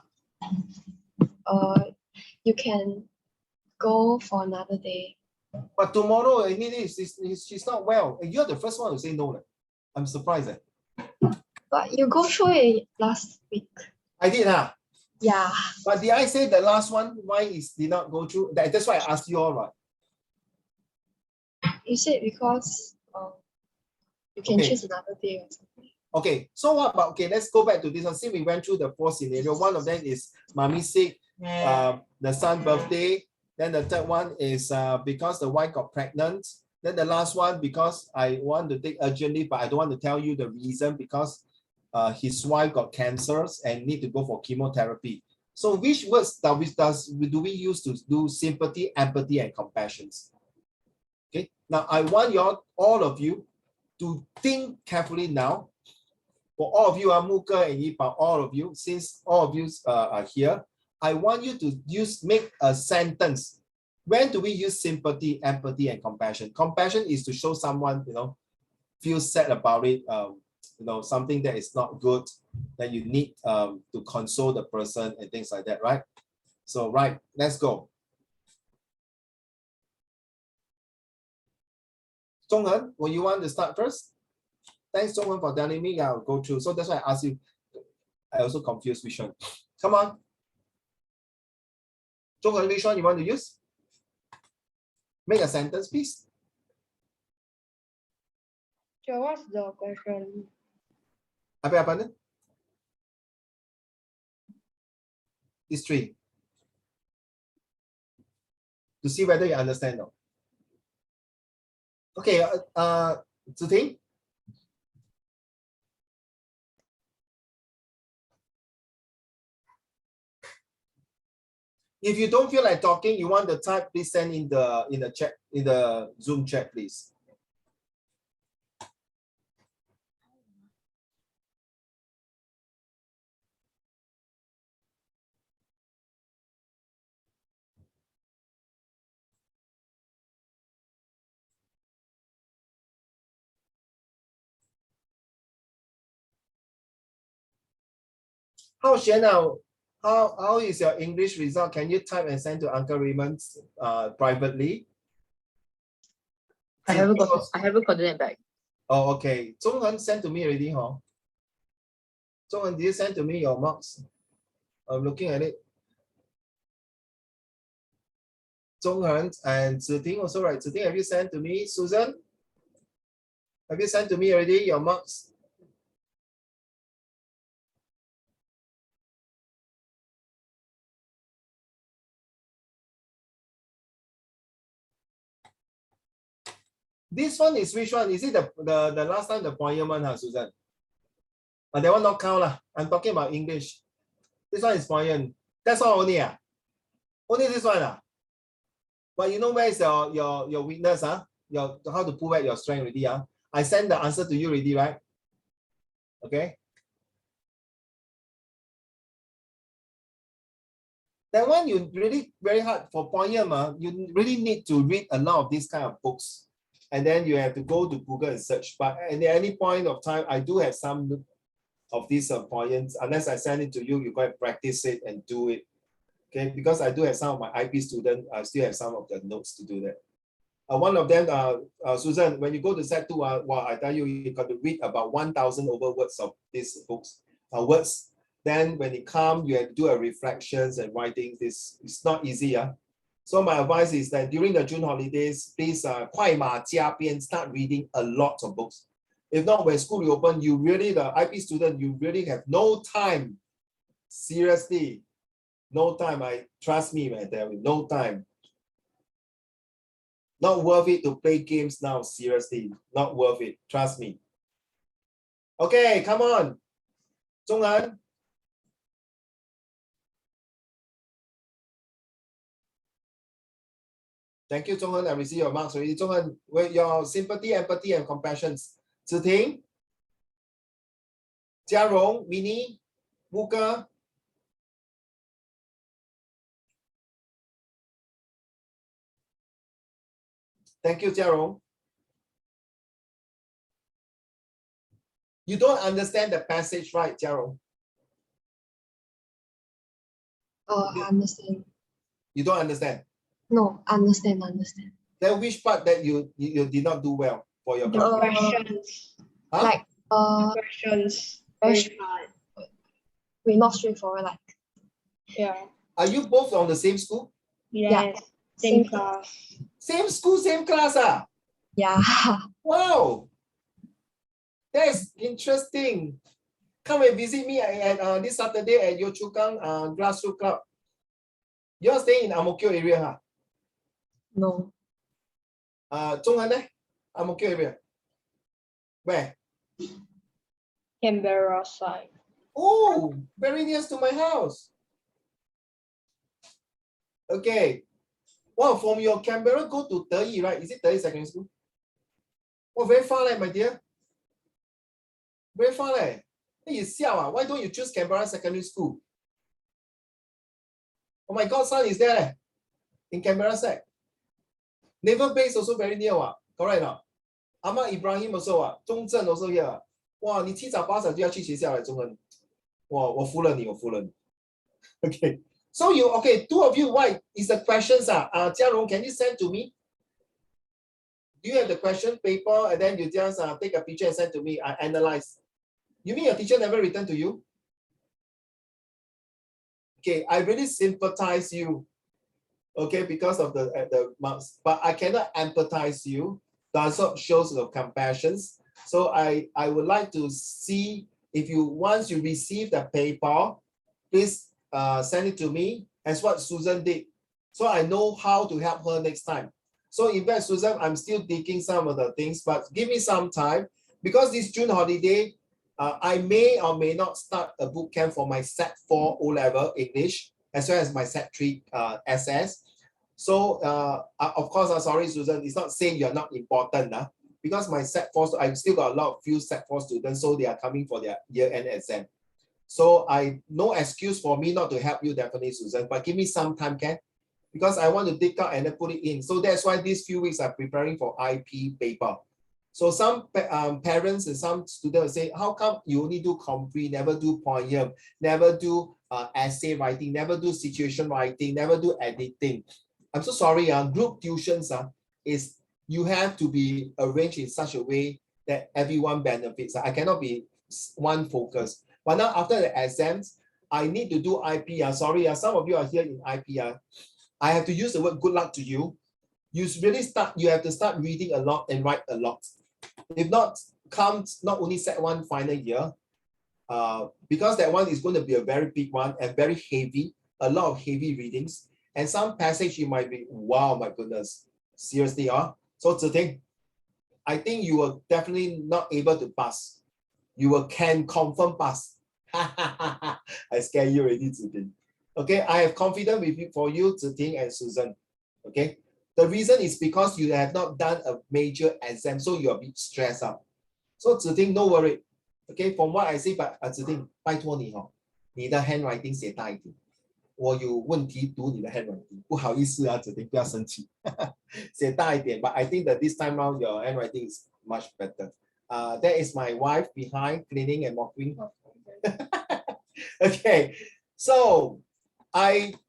You can go for another day.
But tomorrow, she's not well. You're the first one to say no. I'm surprised.
But you go through it last week.
I did,
Yeah.
But did I say the last one? Why did not go through? That's why I asked you all, right?
You said because you can
Okay.
choose another day or something.
Okay, so what about, okay, let's go back to this one. See, we went through the 4 scenarios. One of them is mommy sick, the son birthday. Then the third one is because the wife got pregnant. Then the last one, because I want to take urgent leave, but I don't want to tell you the reason because his wife got cancers and need to go for chemotherapy. So which words do we use to do sympathy, empathy, and compassion? Okay, now I want all of you to think carefully now. For all of you, Muka and Yipao, all of you, since all of you are here, I want you to make a sentence. When do we use sympathy, empathy, and compassion? Compassion is to show someone, feel sad about it, something that is not good, that you need to console the person and things like that, right? So, right, let's go. Zhonghen, will you want to start first? Thanks, Zhonghen, for telling me. I'll go through. So that's why I asked you. I also confused which one. Come on. Zhonghen, which one you want to use? Make a sentence, please.
So what's the question?
Apa? These 3. To see whether you understand. No? Okay, Ziting? If you don't feel like talking, you want the type, please send in the chat, in the Zoom chat, please. How is your English result? Can you type and send to Uncle Raymond privately?
I haven't gotten it back.
Oh, okay. Zhonghen sent to me already, huh? Zhonghen, did you send to me your marks? I'm looking at it. Zhonghen and Ziting also, right? Ziting, have you sent to me? Susan, have you sent to me already your marks? This one is which one? Is it the last time the poem one, Susan? That one not count lah. I'm talking about English. This one is poem. That's all only. Only this one. But you know where is your weakness? Your how to pull back your strength already. I sent the answer to you already, right? Okay. That one you really very hard for poem. You really need to read a lot of these kind of books. And then you have to go to Google and search. But at any point of time, I do have some of these poems. Unless I send it to you, you got to practice it and do it. Okay, because I do have some of my IP students, I still have some of the notes to do that. One of them, Susan, when you go to set 2, well, I tell you, you got to read about 1,000 over words of these books, words. Then when it comes, you have to do a reflections and writing. This it's not easy. So my advice is that during the June holidays, please 快马加鞭, start reading a lot of books. If not, when school reopen, you really, the IP student, you really have no time. Seriously, no time. Trust me, man, there will no time. Not worth it to play games now, seriously. Not worth it, trust me. Okay, come on. Zhonghan. Thank you, Zhonghan. I received your marks already. Zhonghan, with your sympathy, empathy, and compassion. Ziting, Jiarong, Winnie, Wuka. Thank you, Jiarong. You don't understand the passage, right, Jiarong?
Oh, I understand.
You don't understand?
No, understand.
Then which part that you did not do well for your
The questions.
Huh?
Like
Questions.
very
Very hard.
we're not straightforward. Like
Yeah.
Are you both on the same school?
Yes.
Same
Same class.
Same school, same class.
yeah.
Wow. That's interesting. Come and visit me at this Saturday at Yio Chu Kang Grassroots Club. You're staying in Ang Mo Kio area,
No.
Zhonghan, Ang Mo Kio area. Where?
Canberra side.
Oh, very near to my house. Okay. Well, from your Canberra, go to Deyi, right? Is it Deyi Secondary School? Oh, very far, my dear. Very far, Hey, you siao, why don't you choose Canberra Secondary School? Oh, my godson is there, in Canberra Sec. Naval Base also very near, correct not? Ahmad Ibrahim also, Zhongzhen also here. Wow, 你七早八早就要去学校了，中文。哇，我服了你，我服了你。Okay, so two of you, why is the questions? Jiarong, can you send to me? Do you have the question paper and then you just take a picture and send to me? I analyze. You mean your teacher never returned to you? Okay, I really sympathize you. Okay, because of the marks, but I cannot empathize you. That shows the compassion. So I would like to see if you once you receive the paper, please send it to me as what Susan did, so I know how to help her next time. So in fact, Susan, I'm still digging some of the things, but give me some time because this June holiday, I may or may not start a boot camp for my Set 4 O-level English as well as my Set 3 SS. So of course, I'm sorry, Susan, it's not saying you're not important, because my Set 4, I've still got a lot of few Set 4 students, so they are coming for their year-end exam. So no excuse for me not to help you, definitely, Susan, but give me some time, Ken, because I want to dig out and then put it in. So that's why these few weeks I'm preparing for IP paper. So some parents and some students say, how come you only do compre, never do poem, never do essay writing, never do situation writing, never do editing? I'm so sorry, group tuitions is you have to be arranged in such a way that everyone benefits. I cannot be one focus. But now after the exams, I need to do IP. Sorry, some of you are here in IP. I have to use the word good luck to you. You have to start reading a lot and write a lot. If not, comes not only Set 1 final year, because that one is going to be a very big one and very heavy, a lot of heavy readings. And some passage you might be, wow, my goodness, seriously, So Ziting, I think you were definitely not able to pass. You can confirm pass. I scare you already, Ziting. Okay, I have confidence with you for you, Ziting and Susan. Okay, the reason is because you have not done a major exam, so you're a bit stressed out. So Ziting, no worry. Okay, from what I say, but Ziting, 拜托你哦，你的 handwriting 写大一点。我有问题读你的 handwriting，不好意思啊，Ziting，不要生气，写大一点。But I think that this time round your handwriting is much better. That is my wife behind cleaning and mopping. Okay, so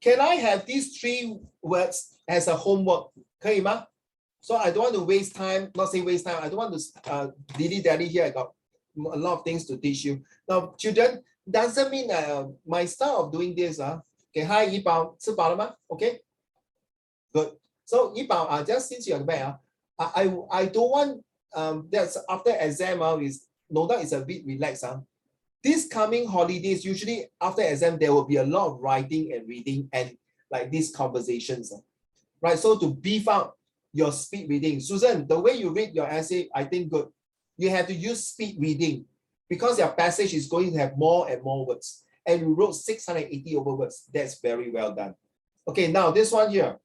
can I have these 3 words as a homework? 可以吗? So I don't want to waste time, not say waste time. I don't want to dilly-dally here. I got a lot of things to teach you. Now, children, doesn't mean my style of doing this. Okay, hi, Yibao, 吃饱了吗? Okay, good. So Yibao, just since you're back, I don't want that's after exam is no doubt it's a bit relaxed. This coming holidays, usually after exam, there will be a lot of writing and reading and like these conversations, right? So to beef up your speed reading, Susan, the way you read your essay, I think good. You have to use speed reading because your passage is going to have more and more words. And you wrote 680 over words. That's very well done. Okay, now this one here.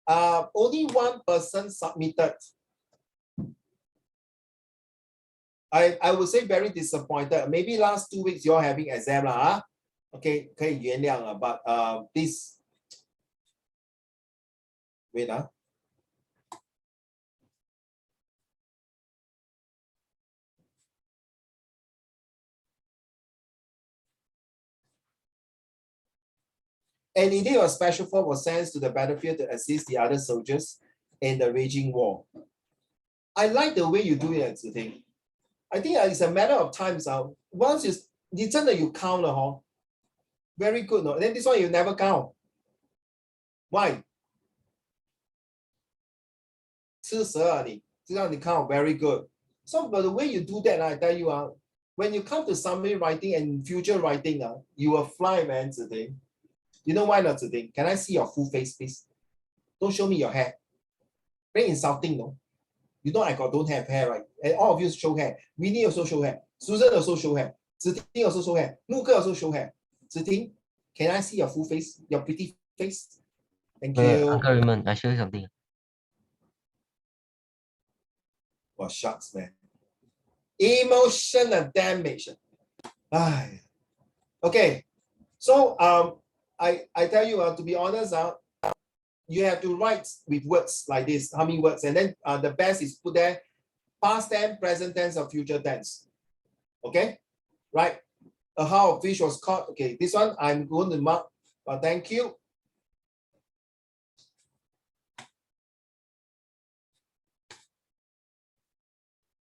Only one person submitted. I would say very disappointed. Maybe last 2 weeks you're having exam lah. Okay, 可以原谅了 but this wait And indeed, a special force was sent to the battlefield to assist the other soldiers in the raging war. I like the way you do it, Ziting. I think it's a matter of time. Once you count, very good. No? Then this one you never count. Why? 吃蛇啊你，这样你 count very good. So, but the way you do that, I tell you, when you come to summary writing and future writing, you will fly, man, Ziting. You know why not, Ziting? Can I see your full face, please? Don't show me your hair. Very insulting, no? You know I don't have hair, right? And all of you show hair. Winnie also show hair. Susan also show hair. Ziting also show hair. Luca also show hair. Ziting, can I see your full face? Your pretty face? Thank you.
Uncle Raymond, I show you something.
Well, shucks, man. Emotional damage. Okay. So I tell you, to be honest, you have to write with words like this, how many words, and then the best is put there past tense, present tense, or future tense. Okay, right? How a fish was caught. Okay, this one I'm going to mark. Thank you.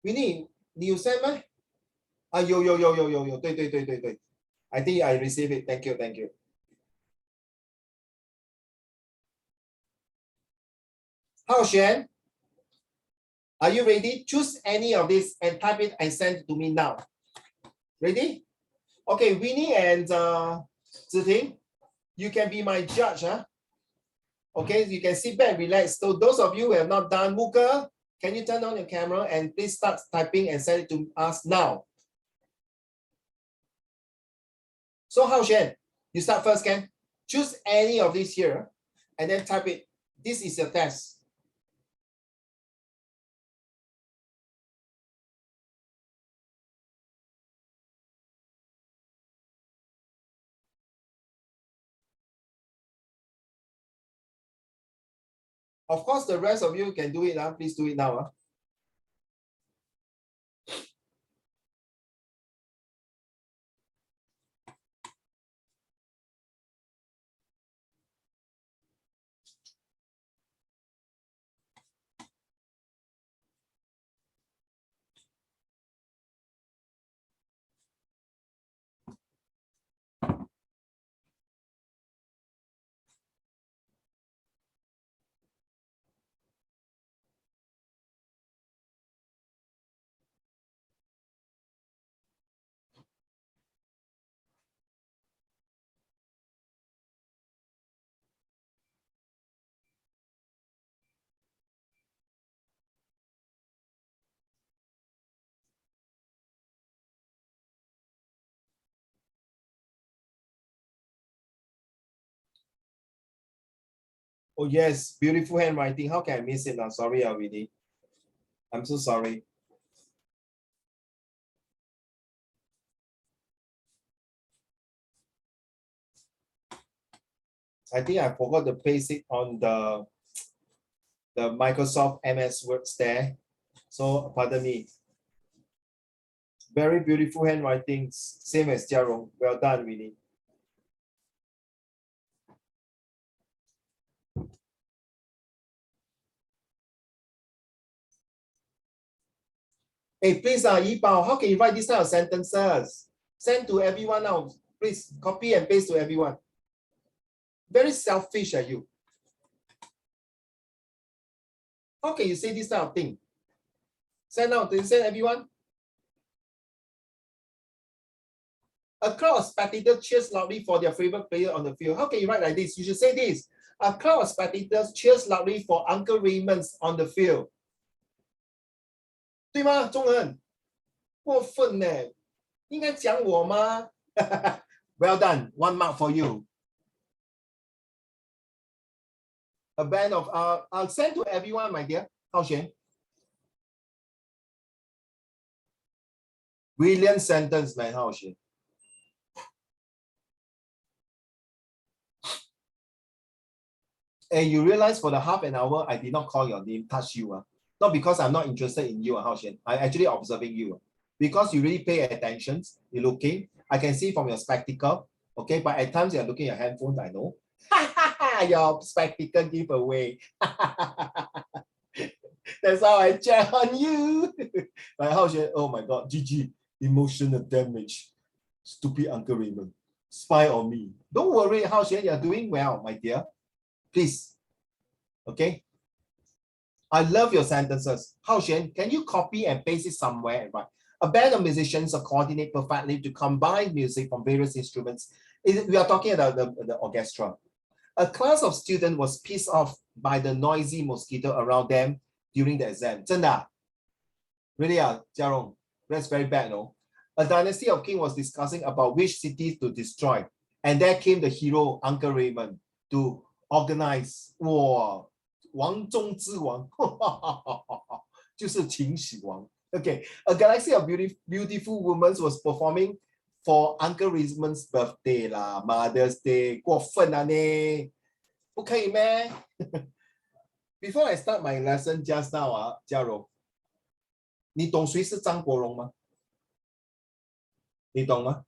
Winnie, 你有 send 吗？有，对。I think I received it. Thank you. Hao Xuan, are you ready? Choose any of this and type it and send it to me now. Ready? Okay, Winnie and Ziting, you can be my judge. Okay, you can sit back, relax. So those of you who have not done, Muka, can you turn on your camera and please start typing and send it to us now. So Hao Xuan, you start first, Ken. Choose any of these here and then type it. This is your test. Of course, the rest of you can do it. Please do it now. Oh yes, beautiful handwriting. How can I miss it now? Sorry, Winnie. I'm so sorry. I think I forgot to paste it on the Microsoft MS Words there. So pardon me. Very beautiful handwriting, same as Jiarong. Well done, Winnie. Hey, please, Yibao, how can you write this kind of sentences? Send to everyone now. Please copy and paste to everyone. Very selfish are you. How can you say this kind of thing? Send out, send everyone. A crowd of spectators cheers loudly for their favorite player on the field. How can you write like this? You should say this. A crowd of spectators cheers loudly for Uncle Raymond's on the field. 对吗，中恒？过分呢，应该讲我吗？Well done, 1 mark for you. A band of I'll send to everyone, my dear. Hao Xuan. Brilliant sentence, man. Hao Xuan. And you realize for the half an hour, I did not call your name, touch you. Not because I'm not interested in you, Hao Xuan. I'm actually observing you. Because you really pay attention, you're looking. I can see from your spectacle. Okay, but at times you're looking at your handphones, I know. Your spectacle giveaway. That's how I check on you. Like Hao Xuan, oh my God, GG, emotional damage. Stupid Uncle Raymond. Spy on me. Don't worry, Hao Xuan, you're doing well, my dear. Please. Okay. I love your sentences. Hao Xuan, can you copy and paste it somewhere and write? A band of musicians are coordinate perfectly to combine music from various instruments. We are talking about the orchestra. A class of students was pissed off by the noisy mosquito around them during the exam. 真的啊? Really, Jiarong? That's very bad, no? A dynasty of king was discussing about which cities to destroy. And there came the hero, Uncle Raymond, to organize. Wow, 王中之王就是秦始皇. Okay, a galaxy of beautiful women was performing for Uncle Raymond's birthday lah, Mother's Day. 过分了呢，不可以咩？Before I start my lesson just now, 嘉荣，你懂谁是张国荣吗？你懂吗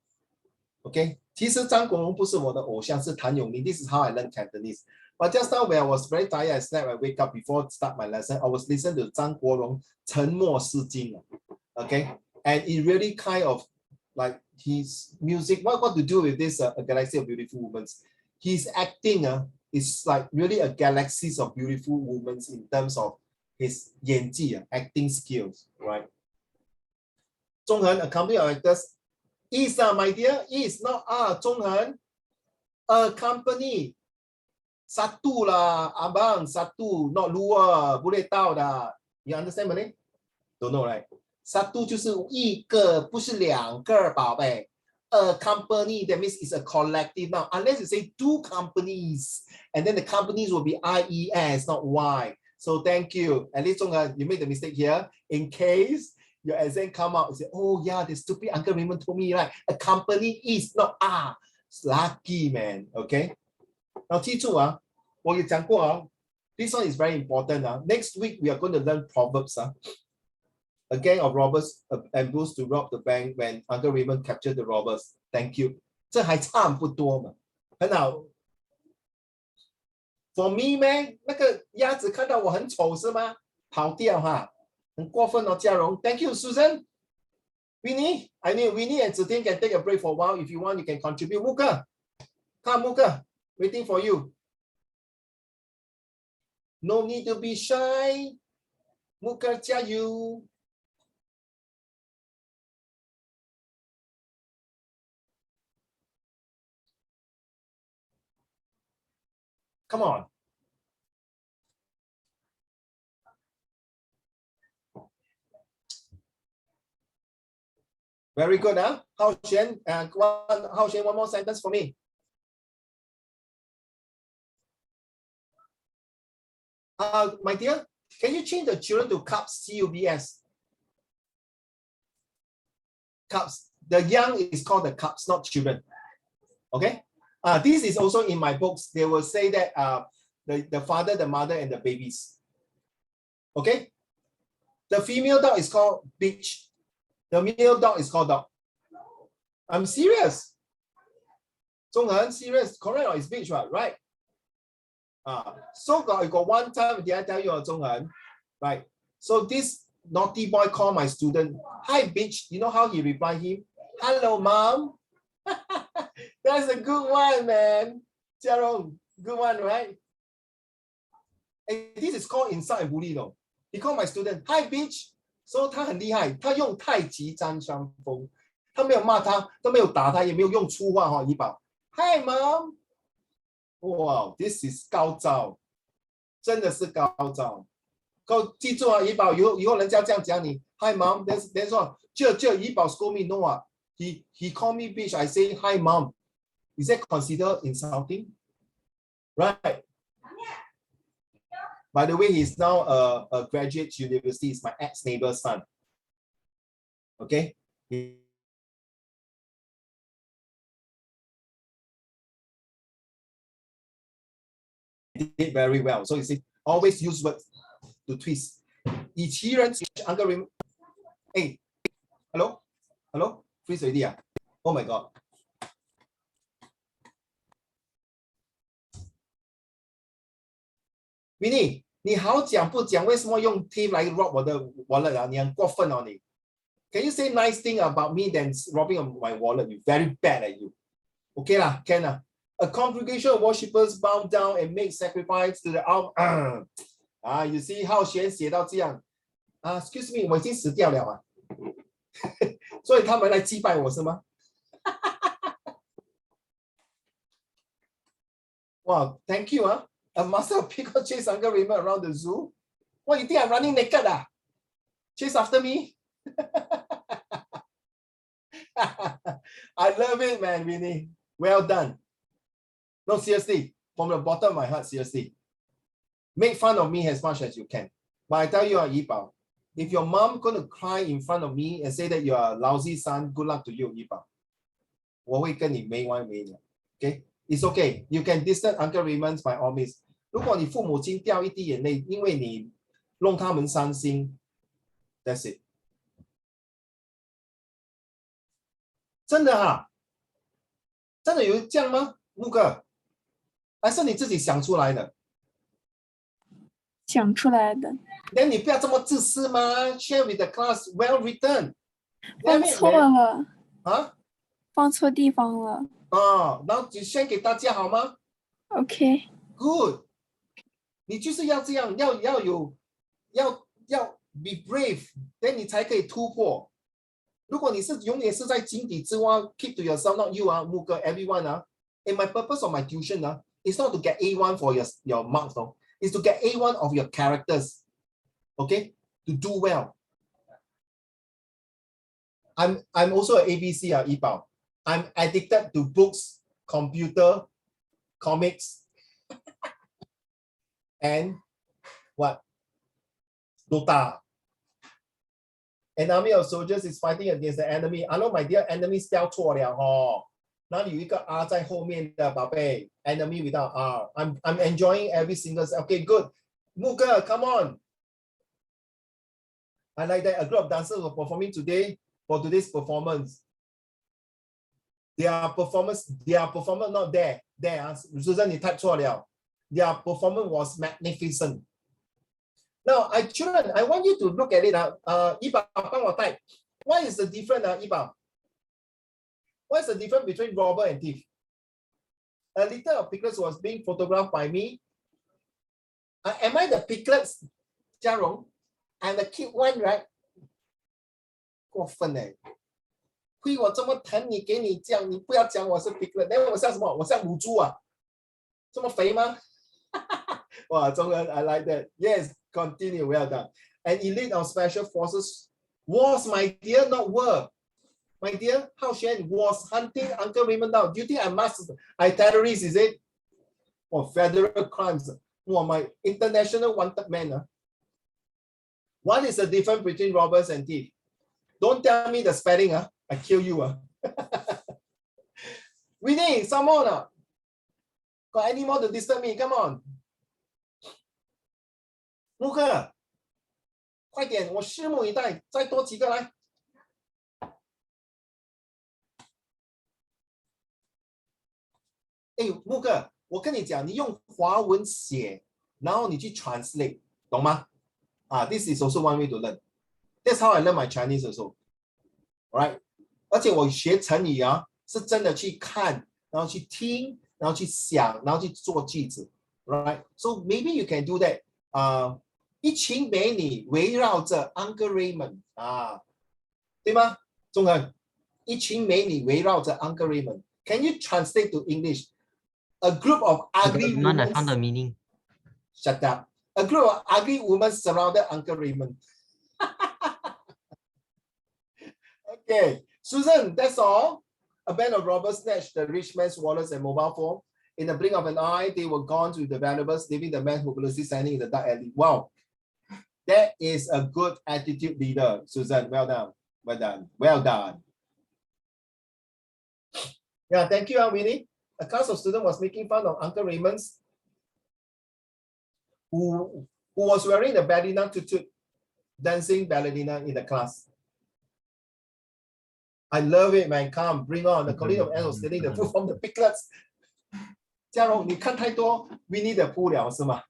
？Okay, 其实张国荣不是我的偶像，是谭咏麟。This is how I learned Cantonese. But just now when I was very tired, I slept, I wake up before start my lesson. I was listening to 张国荣《沉默是金》. Okay, and it really kind of like his music. What to do with this A Galaxy of Beautiful Women? His acting is like really a galaxy of beautiful women in terms of his 演技 acting skills, right? 中恒 accompany actors is my dear, is not Zhong Hen. A company. Satu lah, abang, satu, not dua, boleh tahu dah. You understand Malay? Don't know, right? Satu 就是一个，不是两个，宝贝。A company, that means it's a collective now. Unless you say two companies, and then the companies will be IES, not Y. So thank you. At least you made the mistake here. In case your exam come out, you say, oh yeah, the stupid Uncle Raymond told me, right? A company is not It's lucky, man. Okay. Now, 记住我也讲过this one is very important Next week we are going to learn proverbs A gang of robbers ambushed to rob the bank when Uncle Raymond captured the robbers. Thank you. 这还差不多嘛，很好。For me, man, 那个鸭子看到我很丑是吗？跑掉很过分哦，嘉荣。Thank you, Susan. Winnie, I mean Winnie and Zhi Tian can take a break for a while. If you want, you can contribute. Muka, come, Muka, waiting for you. No need to be shy. Muka 加油。Come on. Very good, Hao Xuan, Hao Xuan, one more sentence for me. My dear, can you change the children to cubs, C-U-B-S? Cubs. The young is called the cubs, not children. Okay. This is also in my books. They will say that the father, the mother, and the babies. Okay. The female dog is called bitch. The male dog is called dog. I'm serious. Zhonghen, serious. Correct or it's bitch, right? So got one time, did I tell you, Zhonghen? Right. So this naughty boy called my student, hi bitch. You know how he replied him? Hello, mom. That's a good one, man. Jiarong, good one, right? And this is called insult and bully, no? He called my student, hi bitch. So 他很厉害，他用太极占上风，他没有骂他，都没有打他，也没有用粗话哈，怡宝。Hi mom. Wow, this is 高招，真的是高招。记住啊，怡宝，以后人家这样讲你 ，Hi mom. That's all. 这怡宝 scold me no 啊。He called me bitch. I say hi mom. Is that considered insulting? Right. By the way, he's now a graduate university. He's my ex-neighbor's son. Okay. He did very well. So you see, always use words to twist. 以其人 Uncle Raymond. Hey, hello? Freeze already. Oh my God. Winnie, 你好讲不讲？为什么用 thief 来 rob 我的 wallet 啊？你很过分哦你。Can you say nice thing about me than robbing my wallet? You very bad at you. Okay lah, can lah. A congregation of worshippers bow down and make sacrifice to the you see 浩玄写到这样excuse me, 我已经死掉了啊。所以他们来祭拜我是吗？哇 ，Thank you 啊。A master of pickle chase Uncle Raymond around the zoo. What, you think I'm running naked? Chase after me? I love it, man, Winnie. Well done. No, seriously, from the bottom of my heart, seriously. Make fun of me as much as you can. But I tell you, Yipao, if your mom gonna cry in front of me and say that you are a lousy son, good luck to you, Yipao. 我会跟你没完没了 Okay? It's okay. You can distance Uncle Raymond by all means. 如果你父母亲掉一滴眼泪，因为你弄他们伤心 ，That's it. 真的哈？真的有这样吗，木哥？还是你自己想出来的？
想出来的。
那你不要这么自私吗 ？Share with the class, well written.
放错了。
啊？
放错地方了。
然后就 share 给大家好吗
？OK.
Good. 你就是要这样，要be brave， then 你才可以突破。如果你是永远是在井底之蛙 ，keep to yourself, not you 木哥 everyone And my purpose of my tuition is not to get A1 for your marks, no. It's to get A1 of your characters. Okay, to do well. I'm also an ABC, Yipao. I'm addicted to books, computer, comics, and what? Dota. An army of soldiers is fighting against the enemy. I know my dear enemy spell 错了哦。那里有一个 R 在后面的宝贝 ，enemy without R. I'm enjoying every single. Okay, good. 木哥 come on. I like that a group of dancers were performing today for today's performance. Their performance not there. Susan 你type 错了。Their performance was magnificent. Now, children, I want you to look at it. Yiba, 帮我 type. What is the difference, Yiba? What's the difference between robber and thief? A litter of piglets was being photographed by me. Am I the piglets, Jiarong? I'm the cute one, right? 过分欸。亏我这么疼你，给你这样，你不要讲我是 piglet， 那我像什么？我像母猪啊？这么肥吗？哇，中文 I like that. Yes, continue. Well done. An elite of special forces was, my dear, not were. My dear, Hao Xuan was hunting Uncle Raymond down. Do you think I terrorist, is it? Or federal crimes? Wow, my international wanted man. What is the difference between robbers and thief? Don't tell me the spelling. I kill you. Winnie, some more. Got any more to disturb me? Come on. 陆克，快点，我拭目以待，再多几个来。哎，陆克，我跟你讲，你用华文写，然后你去 translate， 懂吗？This is also one way to learn. That's how I learn my Chinese also. Right? 而且我学成语是真的去看，然后去听，然后去想，然后去做句子。Right? So maybe you can do that. 一群美女围绕着 Uncle Raymond 对吗？钟恒，一群美女围绕着 Uncle Raymond. Can you translate to English? A group of ugly
Man, I
women.
found the meaning.
Shut up. A group of ugly women surrounded Uncle Raymond. Okay, Susan, that's all. A band of robbers snatched the rich man's wallets and mobile phone. In the blink of an eye, they were gone with the valuables, leaving the man hopelessly standing in the dark alley. Wow, that is a good attitude leader, Susan. Well done. Well done. Well done. Yeah, thank you, Winnie. A class of students was making fun of Uncle Raymond's, who was wearing the ballerina tutu, dancing ballerina in the class. I love it, man. Come, bring on. The colleague of Anne was stealing the food from the piglets. 嘉荣，你看太多 Winnie 的พู了是吗？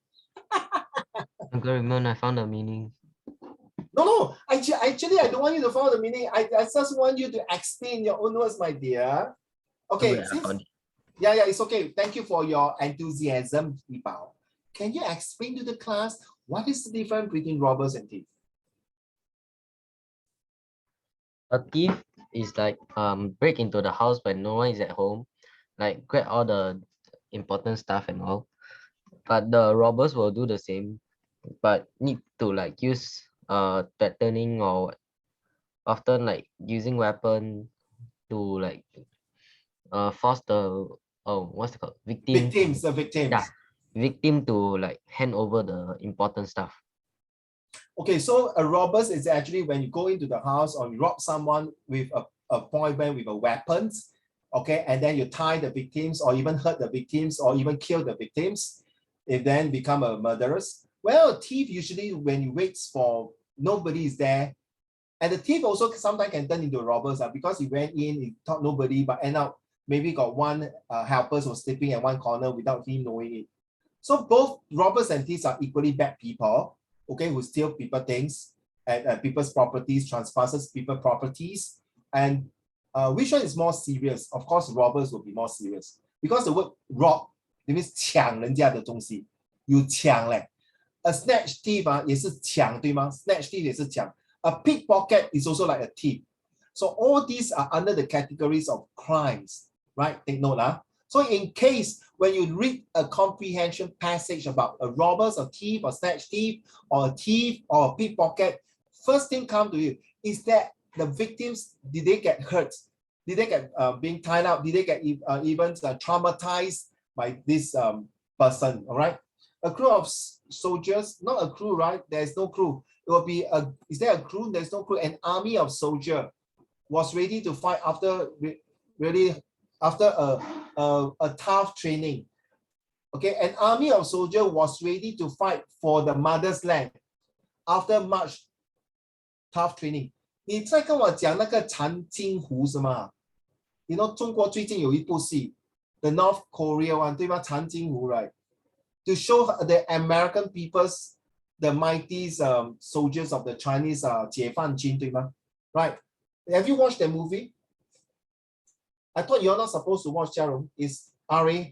Uncle Raymond, I found the meaning.
No. Actually, I don't want you to follow the meaning. I just want you to explain your own words, my dear. Okay.
Okay, I found it.
Yeah, it's okay. Thank you for your enthusiasm, Yipao. Can you explain to the class what is the difference between robbers and thieves?
A thief is like break into the house when no one is at home, like grab all the important stuff and all. But the robbers will do the same, but need to like use threatening or often like using weapon to like force the what's it called,
Victims.
Yeah, victim to like hand over the important stuff.
Okay, so a robbers is actually when you go into the house or you rob someone with a point blank with a weapons, okay, and then you tie the victims or even hurt the victims or even kill the victims, it then become a murderers. Well, a thief usually when you wait for nobody is there, and the thief also sometimes can turn into robbers because he went in, he thought nobody, but end up maybe got one helpers was sleeping in one corner without him knowing it. So both robbers and thieves are equally bad people, okay, who steal people things and people's properties, trespasses people properties. And which one is more serious? Of course, robbers will be more serious because the word rob, it means 抢人家的东西，有抢嘞。A snatch thief 也是抢，对吗？ Snatch thief 也是抢。A pickpocket is also like a thief. So all these are under the categories of crimes, right? Take note. So in case when you read a comprehension passage about a robber, a thief, or snatch thief, or a thief, or a pickpocket, first thing come to you is that the victims, did they get hurt? Did they get being tied up? Did they get even traumatized by this person? All right. A crew of soldiers, not a crew, right? There's no crew. It will be is there a crew? There's no crew. An army of soldiers was ready to fight after a tough training. Okay, an army of soldiers was ready to fight for the mother's land after much tough training. 你在跟我讲那个长津湖是吗？ You know 中国最近有一部戏 The North Korea one 对吗？长津湖 right? To show the American people's the mighty soldiers of the Chinese 解放军对吗？ Right? Have you watched that movie? I thought you're not supposed to watch Jiarong. It's RA.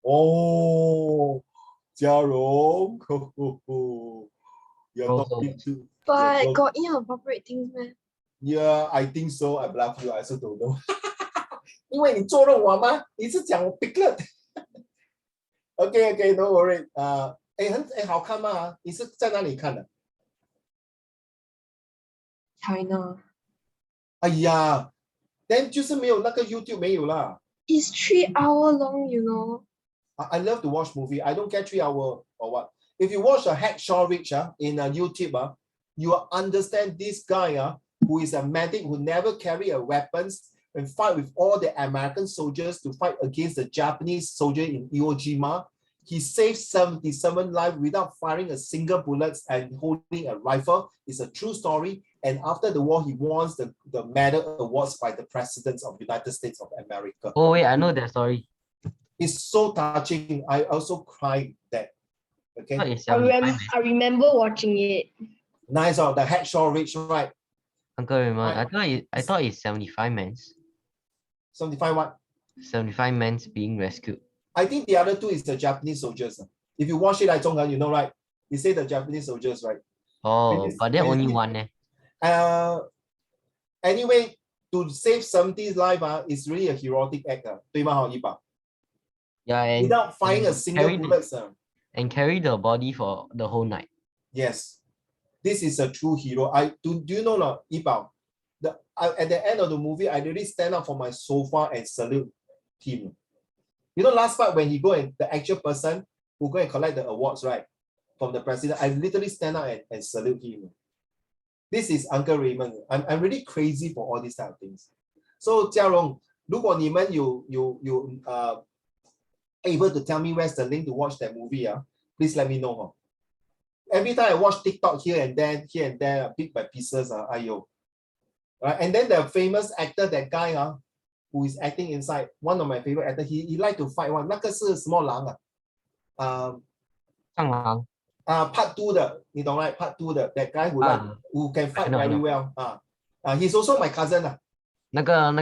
Oh, Jiarong. You're
Also,
talking to.
But got inappropriate things, man.
Yeah, I think so. I bluff you. I also don't know. 因为你捉弄我吗？你是讲我 piglet。Okay, no worry. 好看吗？你是在哪里看的？
China.
哎呀。Then 就是没有那个 YouTube 没有啦。
It's 3 hours long, you know.
I love to watch movie. I don't care 3 hours or what. If you watch a Hacksaw Ridge in YouTube, you will understand this guy who is a medic who never carry a weapons and fight with all the American soldiers to fight against the Japanese soldier in Iwo Jima. He saved 77 lives without firing a single bullet and holding a rifle. It's a true story. And after the war, he won the medal awards by the presidents of the United States of America.
Oh wait, I know that story.
It's so touching. I also cried that. Okay.
What is 75
I remember watching it.
Nice the Hacksaw Ridge, right?
Uncle Raymond,
Right.
I thought it's 75 men.
75 what?
75 men being rescued.
I think the other 2 is the Japanese soldiers. If you watch it like Zhonghan, you know, right? You say the Japanese soldiers, right?
Oh, but there only one.
Anyway, to save 70's life is really a heroic act. 对吗, Yiba?
Yeah, and
Without firing a single
carry
bullet.
and carry the body for the whole night.
Yes. This is a true hero. Do you know, Yiba? At the end of the movie, I really stand up from my sofa and salute him. You know, last part when he go and the actual person who go and collect the awards, right, from the president, I literally stand up and salute him. This is Uncle Raymond. I'm really crazy for all these type of things. So, Jiarong, 如果你们有 able to tell me where's the link to watch that movie, please let me know. Every time I watch TikTok here and there, bit by pieces, ayo. Right? And then the famous actor, that guy, who is acting inside, one of my favorite actors, he like to fight one. 那个是什么狼啊？
蟑螂
Part 2 的，你懂 right? Part 2的 that guy who can fight
I know.
very well. He's also my cousin.
那个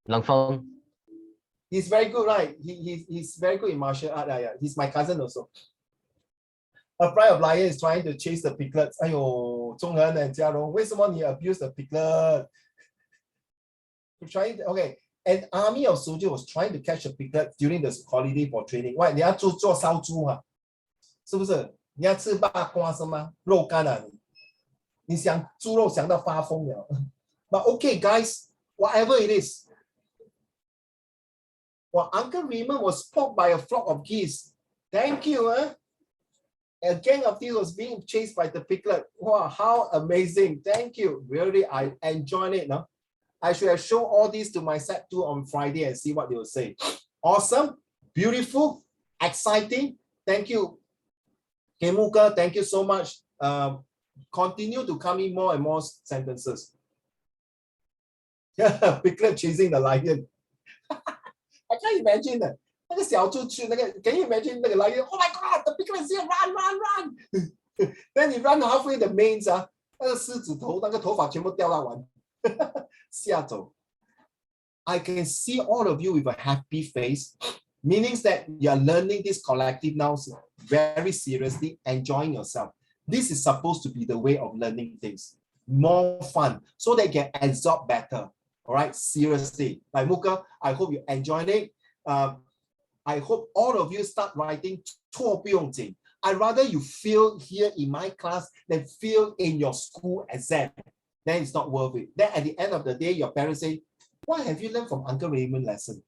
冷风
He's very good, right? He's very good in martial art. Yeah. He's my cousin also. A pride of lion is trying to chase the piglets. 哎呦，钟恒 and Jiarong, 为什么你 abuse the piglet? Okay, an army of soldiers was trying to catch a piglet during the holiday for training. Why? 你要做烧猪是不是？你要吃八卦是吗？肉干你想猪肉想到发疯了。But okay, guys, whatever it is. Well, Uncle Raymond was poked by a flock of geese. Thank you. A gang of thieves was being chased by the piglet. Wow, how amazing. Thank you. Really, I enjoyed it. No? I should have shown all these to my set 2 on Friday and see what they will say. Awesome, beautiful, exciting. Thank you. Kemuka, thank you so much. Continue to come in more and more sentences. Piglet chasing the lion. I can't imagine that. 那个小猪去那个 can you imagine 那个 lion? Oh my god, the piglet is here, run. Then you run halfway the mains, 那个狮子头那个头发全部掉到完。吓走。I can see all of you with a happy face, meaning that you are learning this collective nouns very seriously, enjoying yourself. This is supposed to be the way of learning things. More fun, so they can absorb better. All right, seriously. Like Muka, I hope you enjoyed it. I hope all of you start writing 错不用紧. I'd rather you feel here in my class than feel in your school exam. Then it's not worth it. Then at the end of the day, your parents say, what have you learned from Uncle Raymond lesson?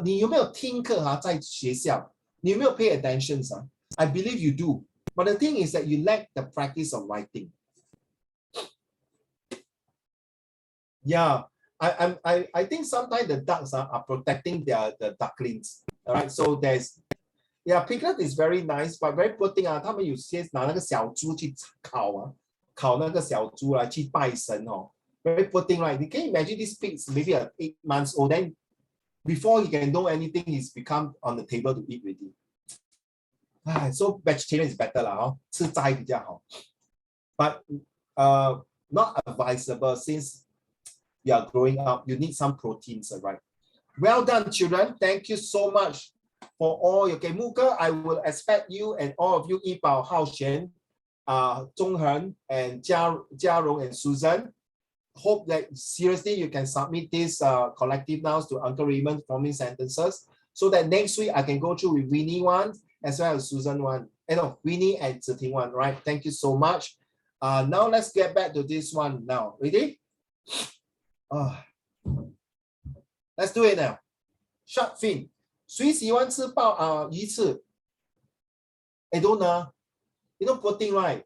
你有没有听课在学校？你有没有 pay attention? I believe you do. But the thing is that you lack the practice of writing. Yeah, I think sometimes the ducks are protecting the ducklings. All right, so piglet is very nice, but very poor thing. 他们有些拿那个小猪去烤那个小猪来去拜神very poor thing, right? You can imagine this pig is maybe 8 months old, then before he can know anything, he's become on the table to eat already. So vegetarian is better lah, 吃斋比较好. But not advisable since you are growing up. You need some proteins, right? Well done, children. Thank you so much for all your Muka. I will expect you and all of you, Yibao, Hao Xuan, Zhonghen, and Jiarong and Susan. Hope that seriously you can submit this collective nouns to Uncle Raymond forming sentences so that next week I can go through with Winnie one as well as Susan one. Winnie and Ziting one, right? Thank you so much. Now let's get back to this one now. Ready? Let's do it now. Shark fin. 谁喜欢吃鱼翅？ I don't know. You know, poor thing, right?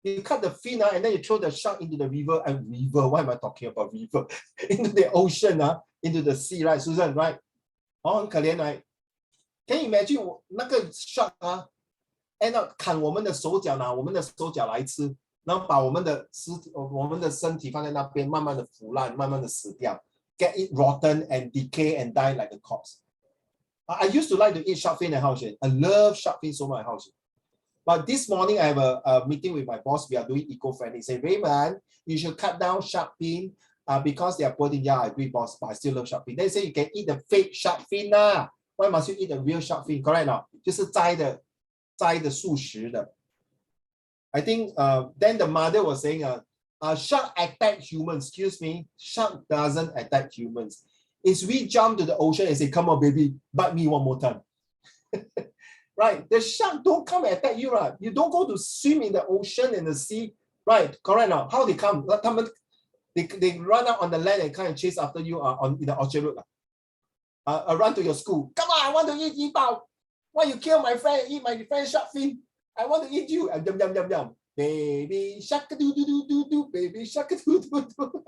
You cut the fin and then you throw the shark into the river. And river, why am I talking about river? Into the ocean, into the sea, right, Susan, right? 很可怜 right? Can you imagine 那个 shark end up 砍我们的手脚，拿我们的手脚来吃，然后把我们的身体放在那边，慢慢的腐烂，慢慢的死掉 ，get it rotten and decay and die like a corpse. I used to like to eat shark fin at Haoxuan. I love shark fin so much at Haoxuan. But this morning I have a meeting with my boss. We are doing eco-friendly. He said, Raymond, you should cut down shark fin because they are protein. Yeah, I agree, boss, but I still love shark fin. They say you can eat the fake shark fin. Why must you eat the real shark fin? Correct or not? 就是摘的素食的。I think then the mother was saying, shark attack humans. Excuse me, shark doesn't attack humans. It's we jump to the ocean and say, come on, baby, bite me one more time. Right? The shark don't come and attack you, right? You don't go to swim in the ocean and the sea, right? Correct now. How they come? They run out on the land and kind of chase after you in the Orchard Road. Run to your school. Come on, I want to eat Yibao. Why you kill my friend, eat my friend shark fin? I want to eat you. Yum, yum, yum, yum. Baby shark do do do do do. Baby shark do do do.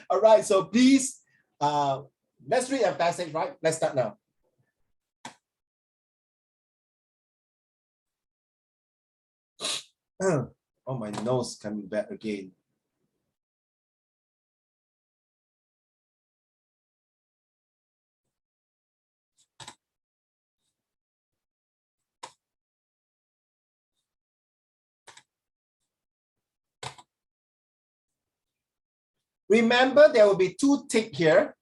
All right, so please, let's read a passage, right? Let's start now. Oh, my nose coming back again. Remember, there will be two tick here.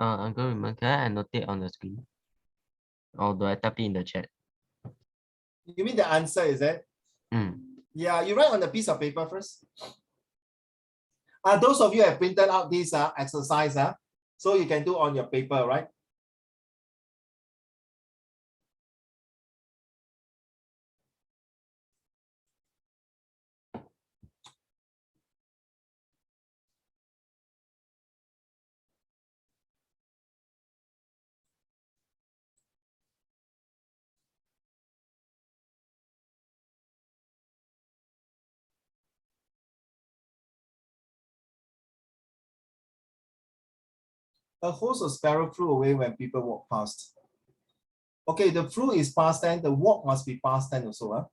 Uncle Raymond, can I annotate on the screen? Or do I type it in the chat?
You mean the answer, is it? Yeah, you write on a piece of paper first. Those of you have printed out this exercise, so you can do on your paper, right? A host of sparrow flew away when people walk past. Okay, the flew is past tense. The walk must be past tense also.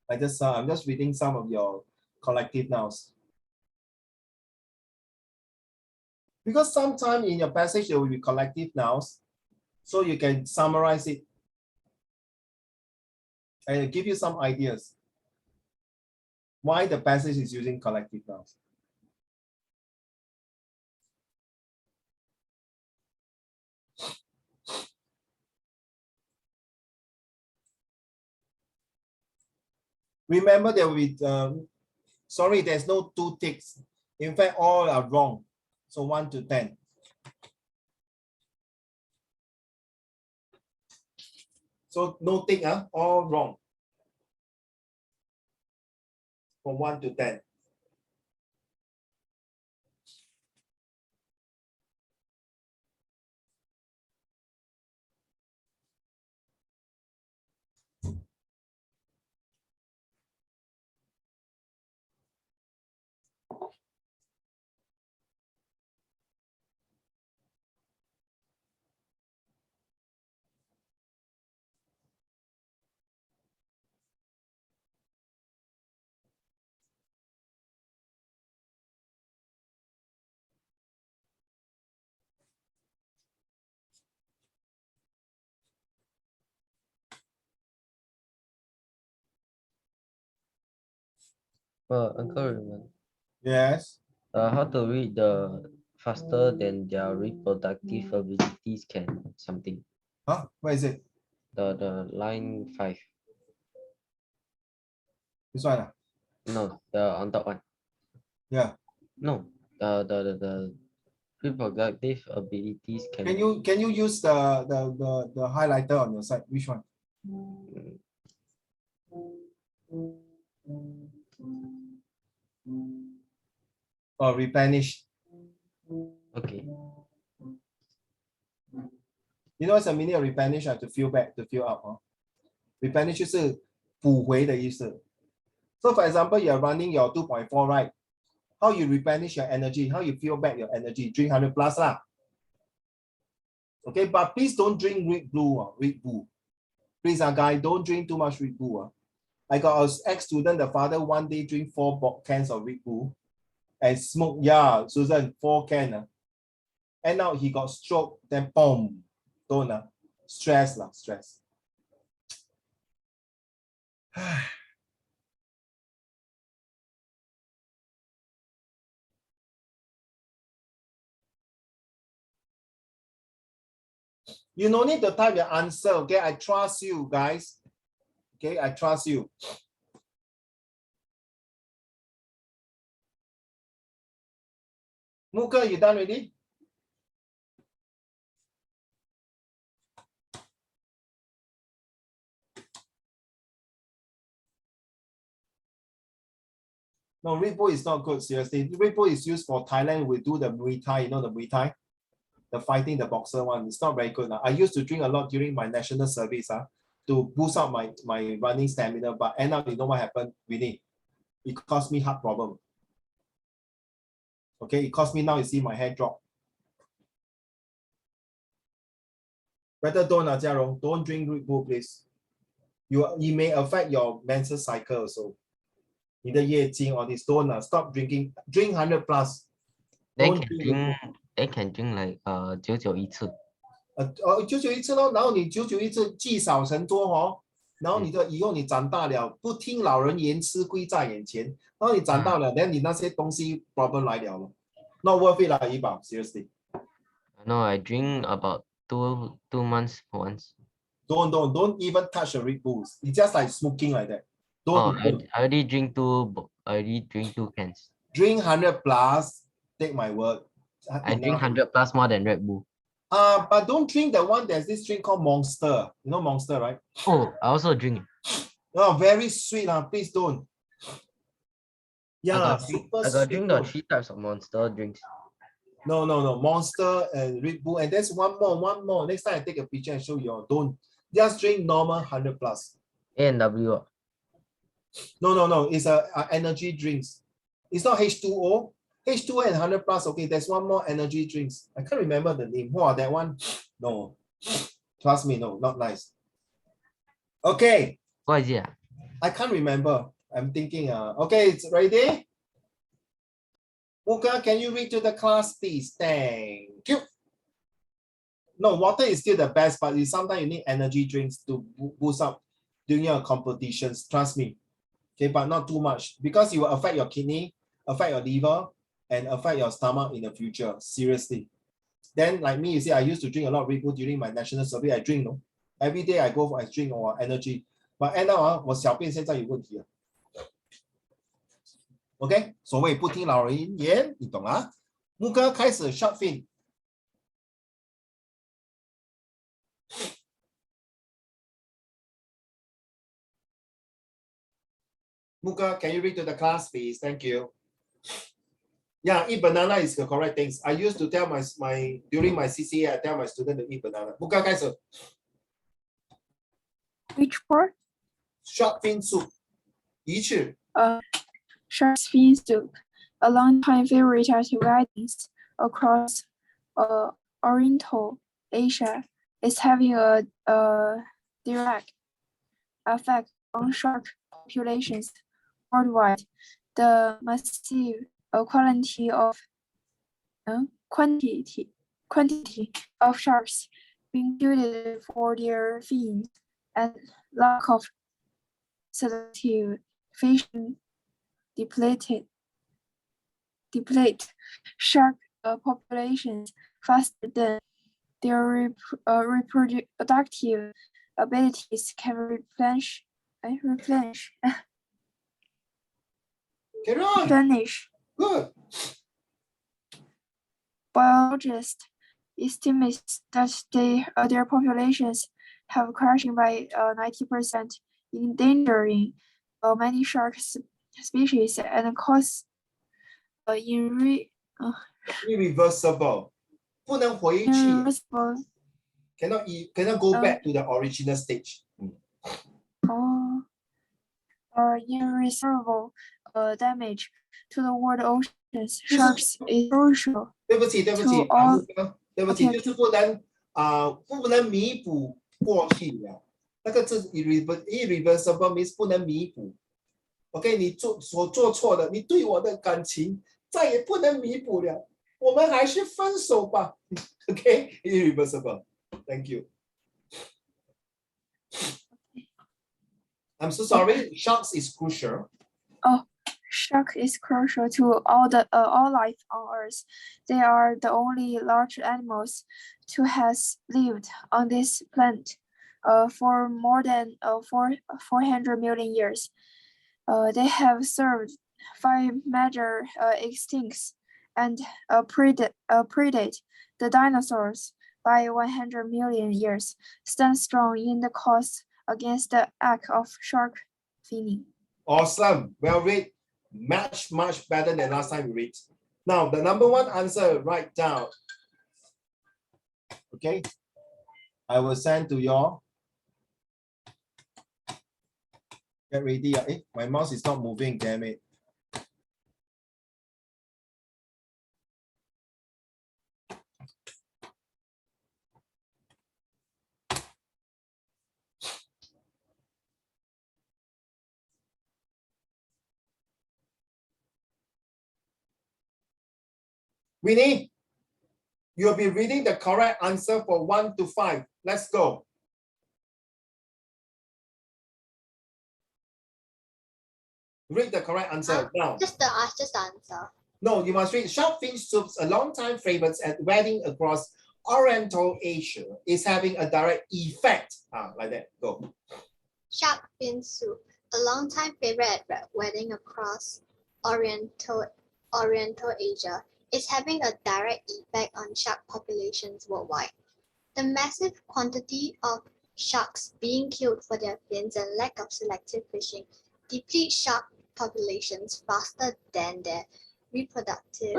I'm just reading some of your collective nouns. Because sometimes in your passage there will be collective nouns, so you can summarize it and give you some ideas why the passage is using collective nouns. Remember there will be, sorry, there's no two ticks. In fact, all are wrong. So 1 to 10. So no tick, all wrong. From 1 to 10.
Uncle Raymond,
Yes.
how to read the faster than their reproductive abilities can something.
Huh? Where is it?
The line 5.
This one. Ah?
No, the on top one.
Yeah.
No, the reproductive abilities can.
Can you use the highlighter on your side? Which one? Oh, replenish.
Okay.
You know what's the meaning of replenish? To fill back, to fill up. Replenish 就是补回的意思。So for example, you are running your 2.4, right? How you replenish your energy? How you fill back your energy? Drink 100 plus lah. Okay, but please don't drink Red Bull. Red Bull. Please, guys, don't drink too much Red Bull. I got an ex-student, the father one day drink 4 cans of Red Bull and smoke. Yeah, Susan, 4 cans. And now he got stroke, then boom. Don't stress lah, stress. You no need to type your answer, okay? I trust you, guys. Okay, I trust you. Muka, you done already? No, Red Bull is not good, seriously. Red Bull is used for Thailand. We do the Muay Thai, you know the Muay Thai? The fighting, the boxer one. It's not very good. I used to drink a lot during my national service to boost up my running stamina, but end up, you know what happened, Winnie? It caused me heart problem. Okay, it cost me now, you see my hair drop. Better don't, Jiarong, don't drink Red Bull, please. You may affect your menstrual cycle also. 你的月经 or this, don't stop drinking. Drink 100 plus.
They
Don't
can
drink
drink. They can drink like 久一次。
久一次咯，然后你久一次积少成多哦，然后以后你长大了，不听老人言，吃亏在眼前。然后你长大了，然后你那些东西 problem 来了咯。Not worth it 啦，怡宝 ，seriously.
No, I drink about two months once.
Don't even touch the Red Bulls. It's just like smoking like that.
Oh,
Don't
I already drink 2. I already drink 2 cans.
drink 100 plus. Take my word.
I drink 100 plus more than Red Bull.
But don't drink the one. There's this drink called Monster. You know Monster, right?
Oh, I also drink.
Oh, very sweet. Please don't. Yeah,
I got drink the 3 types of Monster drinks.
No. Monster and Red Bull. And there's one more. Next time I take a picture and show you. Don't just drink normal 100 plus.
A&W.
No. It's a energy drinks. It's not H2O. H2O and 100 plus. Okay, there's one more energy drinks. I can't remember the name. Wow, that one. No. Trust me, no, not nice. Okay.
What is it?
I can't remember. I'm thinking. Okay, it's ready. Muka, can you read to the class, please? Thank you. No, water is still the best, but sometimes you need energy drinks to boost up during your competitions. Trust me. Okay, but not too much because it will affect your kidney, affect your liver, and affect your stomach in the future. Seriously. Then, like me, you see, I used to drink a lot of Red Bull during my national service. I drink, no? Every day I go for I drink or energy. But end up, 我小便现在有问题了。OK， 所谓不听老人言，你懂啊？木哥开始 short fin。Muka, can you read to the class, please? Thank you. Yeah, eat banana is the correct things. I used to tell my during my CCA, I tell my student to eat banana. Muka, guys,
Which part?
shark fin soup. 鱼翅.
Shark fin soup, a long-time favorite at weddings across Oriental Asia, is having a direct effect on shark populations worldwide. The massive quantity of sharks being killed for their fins and lack of selective fishing deplete shark populations faster than their reproductive abilities can replenish.
Carry on.
replenish.
Good.
Biologists estimate that their populations have crashing by 90%, endangering many shark species and cause
Irreversible. 不能回去
irreversible
cannot go back to the original stage.
irreversible damage to the world oceans. Sharks is crucial
对不起，对不起，
to all
对不起，
okay.
就是不能弥补过去了。那个字 irreversible means 不能弥补。OK， 你所做错的，你对我的感情再也不能弥补了，我们还是分手吧。OK， irreversible. Thank you. I'm so sorry. Sharks is crucial.
Shark is crucial to all life on Earth. They are the only large animals to has lived on this planet for more than 400 million years. They have served 5 major extincts and predate the dinosaurs by 100 million years. Stand strong in the cause against the act of shark finning.
Awesome. Well read. Much better than last time we read. Now, the number 1 answer, write down. Okay. I will send to you all. Get ready. My mouse is not moving, damn it. Winnie, you'll be reading the correct answer for 1 to 5. Let's go. Read the correct answer now.
Just the answer.
No, you must read shark fin soups, a long-time favorite at wedding across Oriental Asia, is having a direct effect. Like that. Go.
Shark fin soup, a long-time favorite at wedding across Oriental Asia, is having a direct effect on shark populations worldwide. The massive quantity of sharks being killed for their fins and lack of selective fishing deplete shark populations faster than their reproductive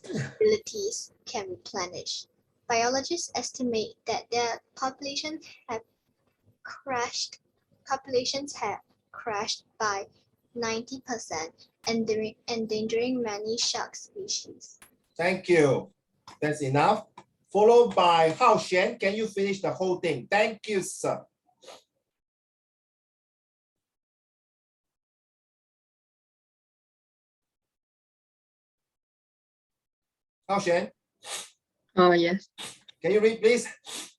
abilities can replenish. Biologists estimate that their populations have crashed by 90%, endangering many shark species.
Thank you. That's enough. Followed by Hao Xuan. Can you finish the whole thing? Thank you, sir. Hao Xuan,
Oh, yes.
can you read, please?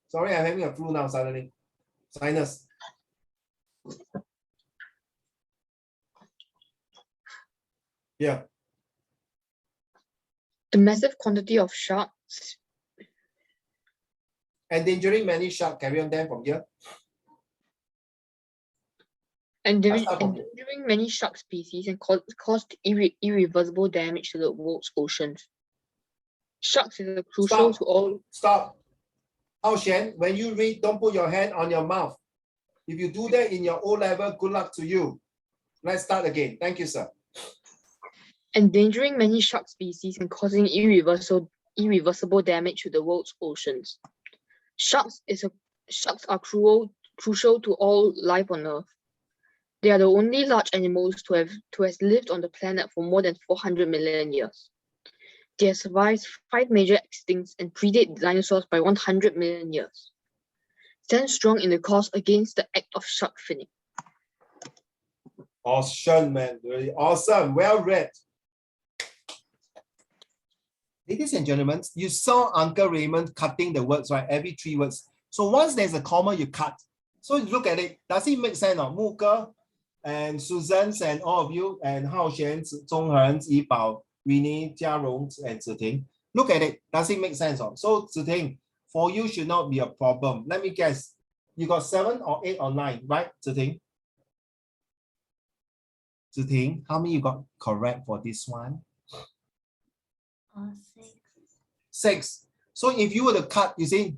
Sorry, I'm having a flu now suddenly. Sinus. Yeah.
The massive quantity of sharks
Endangering many sharks. Carry on then from here.
endangering
start from here.
many shark species and caused irreversible damage to the world's oceans. Sharks is crucial
Stop.
to all.
Stop. Hao Xuan, when you read, don't put your hand on your mouth. If you do that in your O level, good luck to you. Let's start again. Thank you, sir.
Endangering many shark species and causing irreversible damage to the world's oceans. Sharks are crucial to all life on Earth. They are the only large animals to have lived on the planet for more than 400 million years. They have survived 5 major extincts and predate dinosaurs by 100 million years. Stand strong in the cause against the act of shark finning.
Awesome, man. Really awesome. Well read. Ladies and gentlemen, you saw Uncle Raymond cutting the words, right? Every 3 words. So once there's a comma, you cut. So look at it. Does it make sense? 木哥 and Susan's and all of you, and Hao Xuan, Zhonghen, Yibao, Winnie, Jiarong, and Ziting. Look at it. Does it make sense? So Ziting, for you should not be a problem. Let me guess. You got 7 or 8 or 9, right, Ziting? Ziting, how many you got correct for this one?
6.
6. So if you were to cut, you see,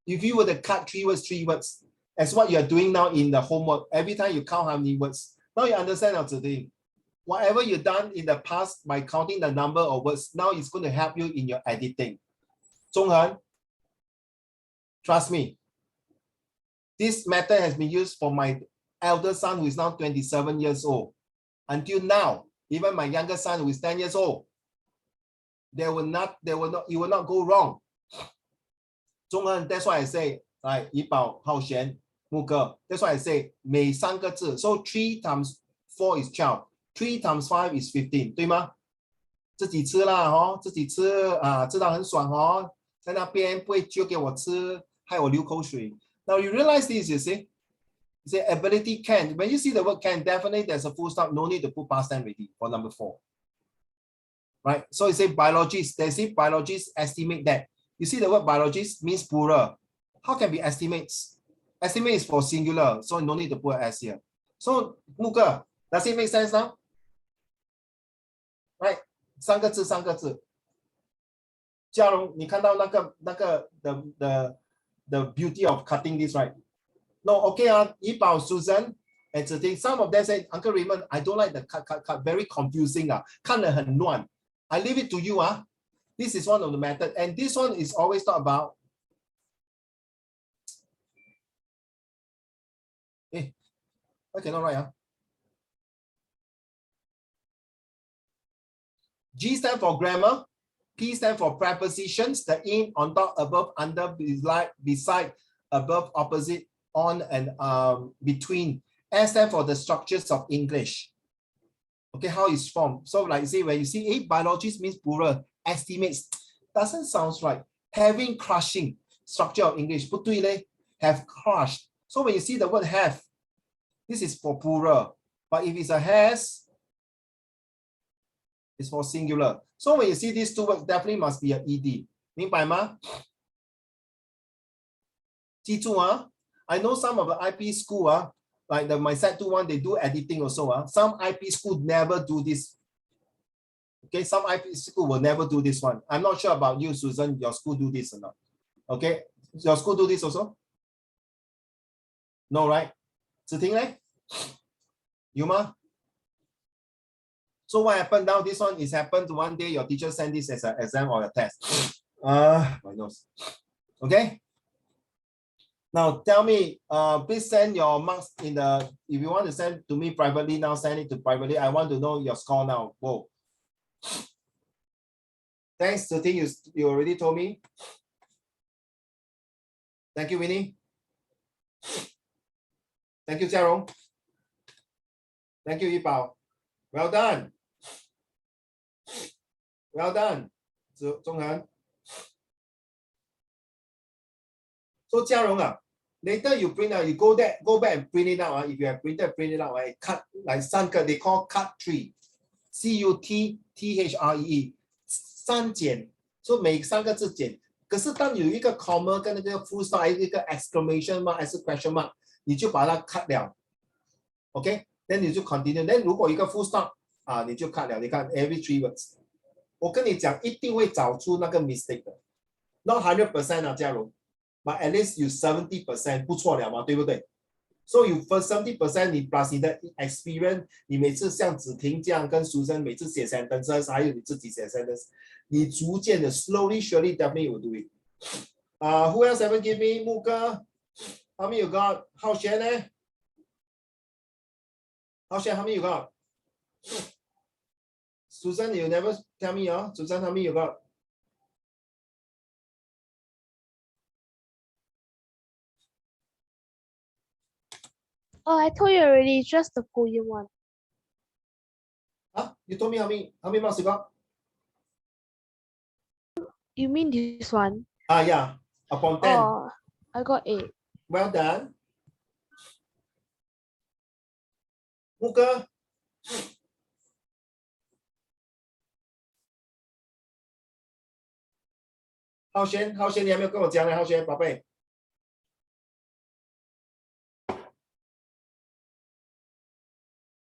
if you were to cut 3 words, as what you are doing now in the homework, every time you count how many words, now you understand how to do. Whatever you've done in the past by counting the number of words, now it's going to help you in your editing. Zhonghen, trust me, this method has been used for my elder son who is now 27 years old. Until now, even my younger son who is 10 years old, you will not go wrong. Zhonghen, that's why I say, like, Yibao, Hao Xuan, Muge, that's why I say, 每3个字, so 3 times 4 is 12, 3 times 5 is 15, 对吗？自己吃啦，自己吃啊，吃到很爽在那边不会揪给我吃，害我流口水。Now you realize this, you see? You say ability can. When you see the word can, definitely there's a full stop. No need to put past tense ready for number 4. Right? So you say biologists. They say biologists estimate that. You see the word biologist means plural. How can be estimates? Estimate is for singular, so no need to put S here. So Muge, does it make sense now? Right? 3个字，3个字。嘉荣，你看到那个 the beauty of cutting this, right? No, okay, Yibao, Susan, and Ziting, some of them say, Uncle Raymond, I don't like the cut, very confusing, 看得很乱. I leave it to you, This is one of the method, and this one is always talk about. I cannot write, G stand for grammar, P stand for prepositions, the in, on top, above, under, beside, above, opposite, on, and between. S stand for the structures of English. Okay, how it's formed. So like say, when you see biologists means plural, estimates, doesn't sound right. Having, crushing, structure of English, 不对嘞, have crushed. So when you see the word have, this is for plural. But if it's a has, it's for singular. So when you see these two words, definitely must be an ed. 明白吗？记住I know some of the IP school like my set 2 they do editing also. Some IP school never do this. Okay, some IP school will never do this one. I'm not sure about you, Susan. Your school do this or not? Okay, your school do this also? No, right? Ziting leh? You ma? So what happened now? This one is happened one day. Your teacher send this as an exam or a test. My nose. Okay. Now tell me, please send your marks in the. If you want to send to me privately now, send it to privately. I want to know your score now. Whoa. Thanks, Ziting. You already told me. Thank you, Winnie. Thank you, Jiarong. Thank you, Yibao. Well done. Well done, Zhonghen. So Jiarong, later you print out, you go back and print it out. If you have printed, print it out. Cut like 3个, they call cut tree. CUTTHREE. 删减. So 每3个字减. 可是当有一个 comma 跟那个 full stop 一个 exclamation mark 还是 question mark, 你就把它 cut 了. Okay? Then 你就 continue. Then 如果一个 full stop, 你就 cut 了. 你看 every 3 words. 我跟你讲，一定会找出那个 mistake 的。Not 100% 嘉荣 but at least you 70% 不错了嘛，对不对？ So you first 70% 你 plus 你的 experience， 你每次像Ziting这样跟Susan每次写 sentences， 还有你自己写 sentence， 你逐渐的 slowly surely definitely will do it. Who else haven't give me? Muge, how many you got? Hao Xuan eh? Hao Xuan, how many you got? Susan, you never tell me, Susan, how many you got?
Oh, I told you already, just the poem one.
You told me how many marks you got?
You mean this one?
Yeah, upon 10.
Oh, I got 8.
Well done. 木哥。浩轩，你还没有跟我讲呢，浩轩，宝贝。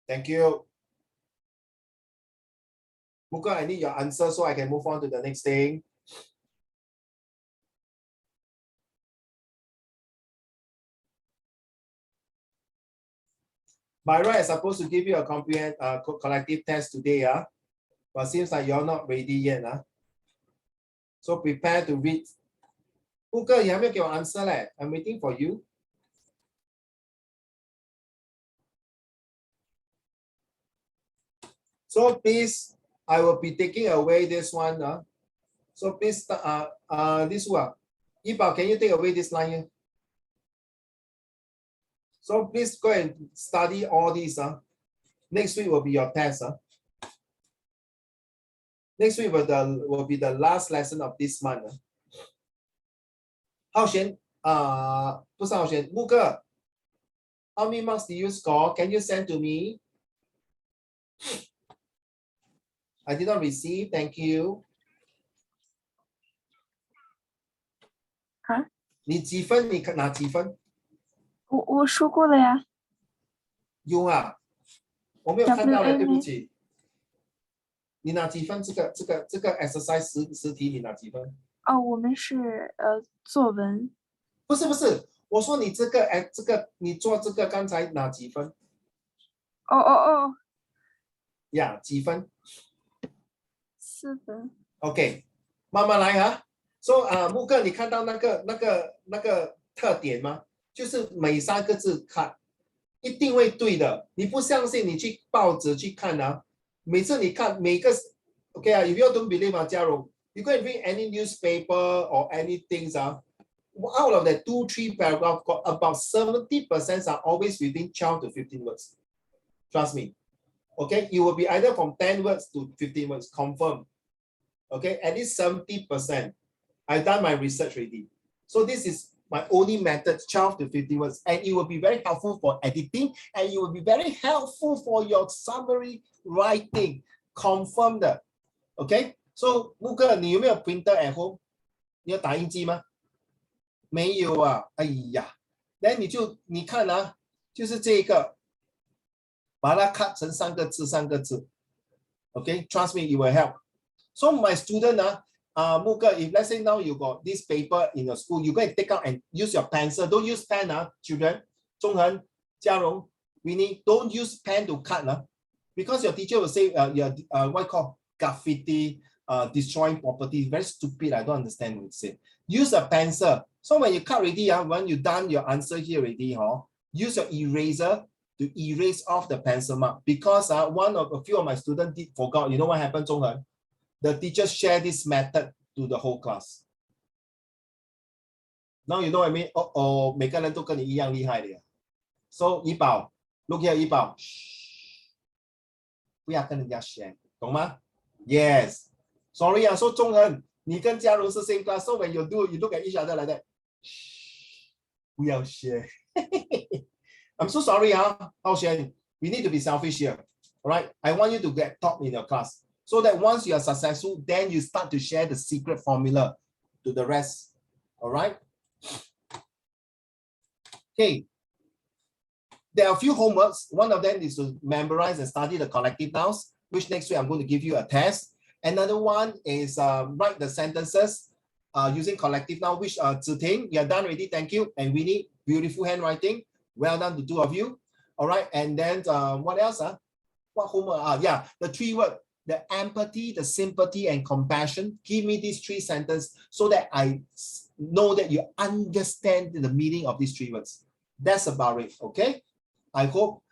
Thank you. Muka, I need your answer so I can move on to the next thing. By right, I'm supposed to give you a collective test today, but seems like you're not ready yet. So prepare to read. Muka, you haven't given your answer leh. I'm waiting for you. So please, I will be taking away this one. So please, this one. Yibao, can you take away this line here? So please go and study all these. Next week will be your test. Next week will be the last lesson of this month. 浩璇，不是浩璇，木哥 ，how many marks did you score? Can you send to me? I did not receive. Thank you.
啊？
你几分？你拿几分？
我说过了呀。
有啊，我没有看到的，对不起。你拿几分？这个 exercise 10题你拿几分？
哦，我们是作文。
不是，我说你这个你做这个刚才拿几分？
哦。
呀，几分
？4分。
OK， 慢慢来啊。So 木哥，你看到那个特点吗？就是每3个字看，一定会对的。你不相信，你去报纸去看啊。每次你看每个 OK if you don't believe 嘉荣 you go and read any newspaper or anything out of the 2-3 paragraph, about 70% are always within 12 to 15 words. Trust me. Okay, it will be either from 10 words to 15 words, confirm. Okay, at least 70%. I've done my research already. So this is my only method, 12 to 15 words, and it will be very helpful for editing, and it will be very helpful for your summary writing. Confirm 的 ，OK？ So 木哥，你有没有 printer at home？ 你有打印机吗？没有啊，哎呀，那你看啊，就是这个，把它 cut 成3个字，OK？Trust me, it will help. So my student Muka, if let's say now you got this paper in your school, you go and take out and use your pencil. Don't use pen, children. Zhonghen, Jiarong, Winnie, don't use pen to cut, because your teacher will say you're what called graffiti, destroying property. Very stupid. I don't understand what you say. Use a pencil. So when you cut already, when you done your answer here already, use your eraser to erase off the pencil mark. Because a few of my students forgot. You know what happened, Zhonghen? The teachers share this method to the whole class. Now you know what I mean? 每个人都跟你一样厉害的。So 怡宝 ，look here， 怡宝，不要跟人家 share， 懂吗 ？Yes. Sorry so 中恒，你跟嘉荣是 same class. So when you look at each other like that. 不要 share. I'm so sorry, Hao Xuan. We need to be selfish here. All right. I want you to get top in your class. So that once you are successful, then you start to share the secret formula to the rest. All right. Okay. There are a few homeworks. One of them is to memorize and study the collective nouns, which next week I'm going to give you a test. Another one is write the sentences using collective noun, which Ziting, you are done already. Thank you. And Winnie, beautiful handwriting. Well done to 2 of you. All right. And then what else? What homework? Yeah, the 3 words. The empathy, the sympathy, and compassion. Give me these 3 sentences so that I know that you understand the meaning of these 3 words. That's about it, okay? I hope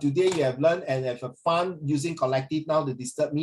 today you have learned and have fun using collective now to disturb me.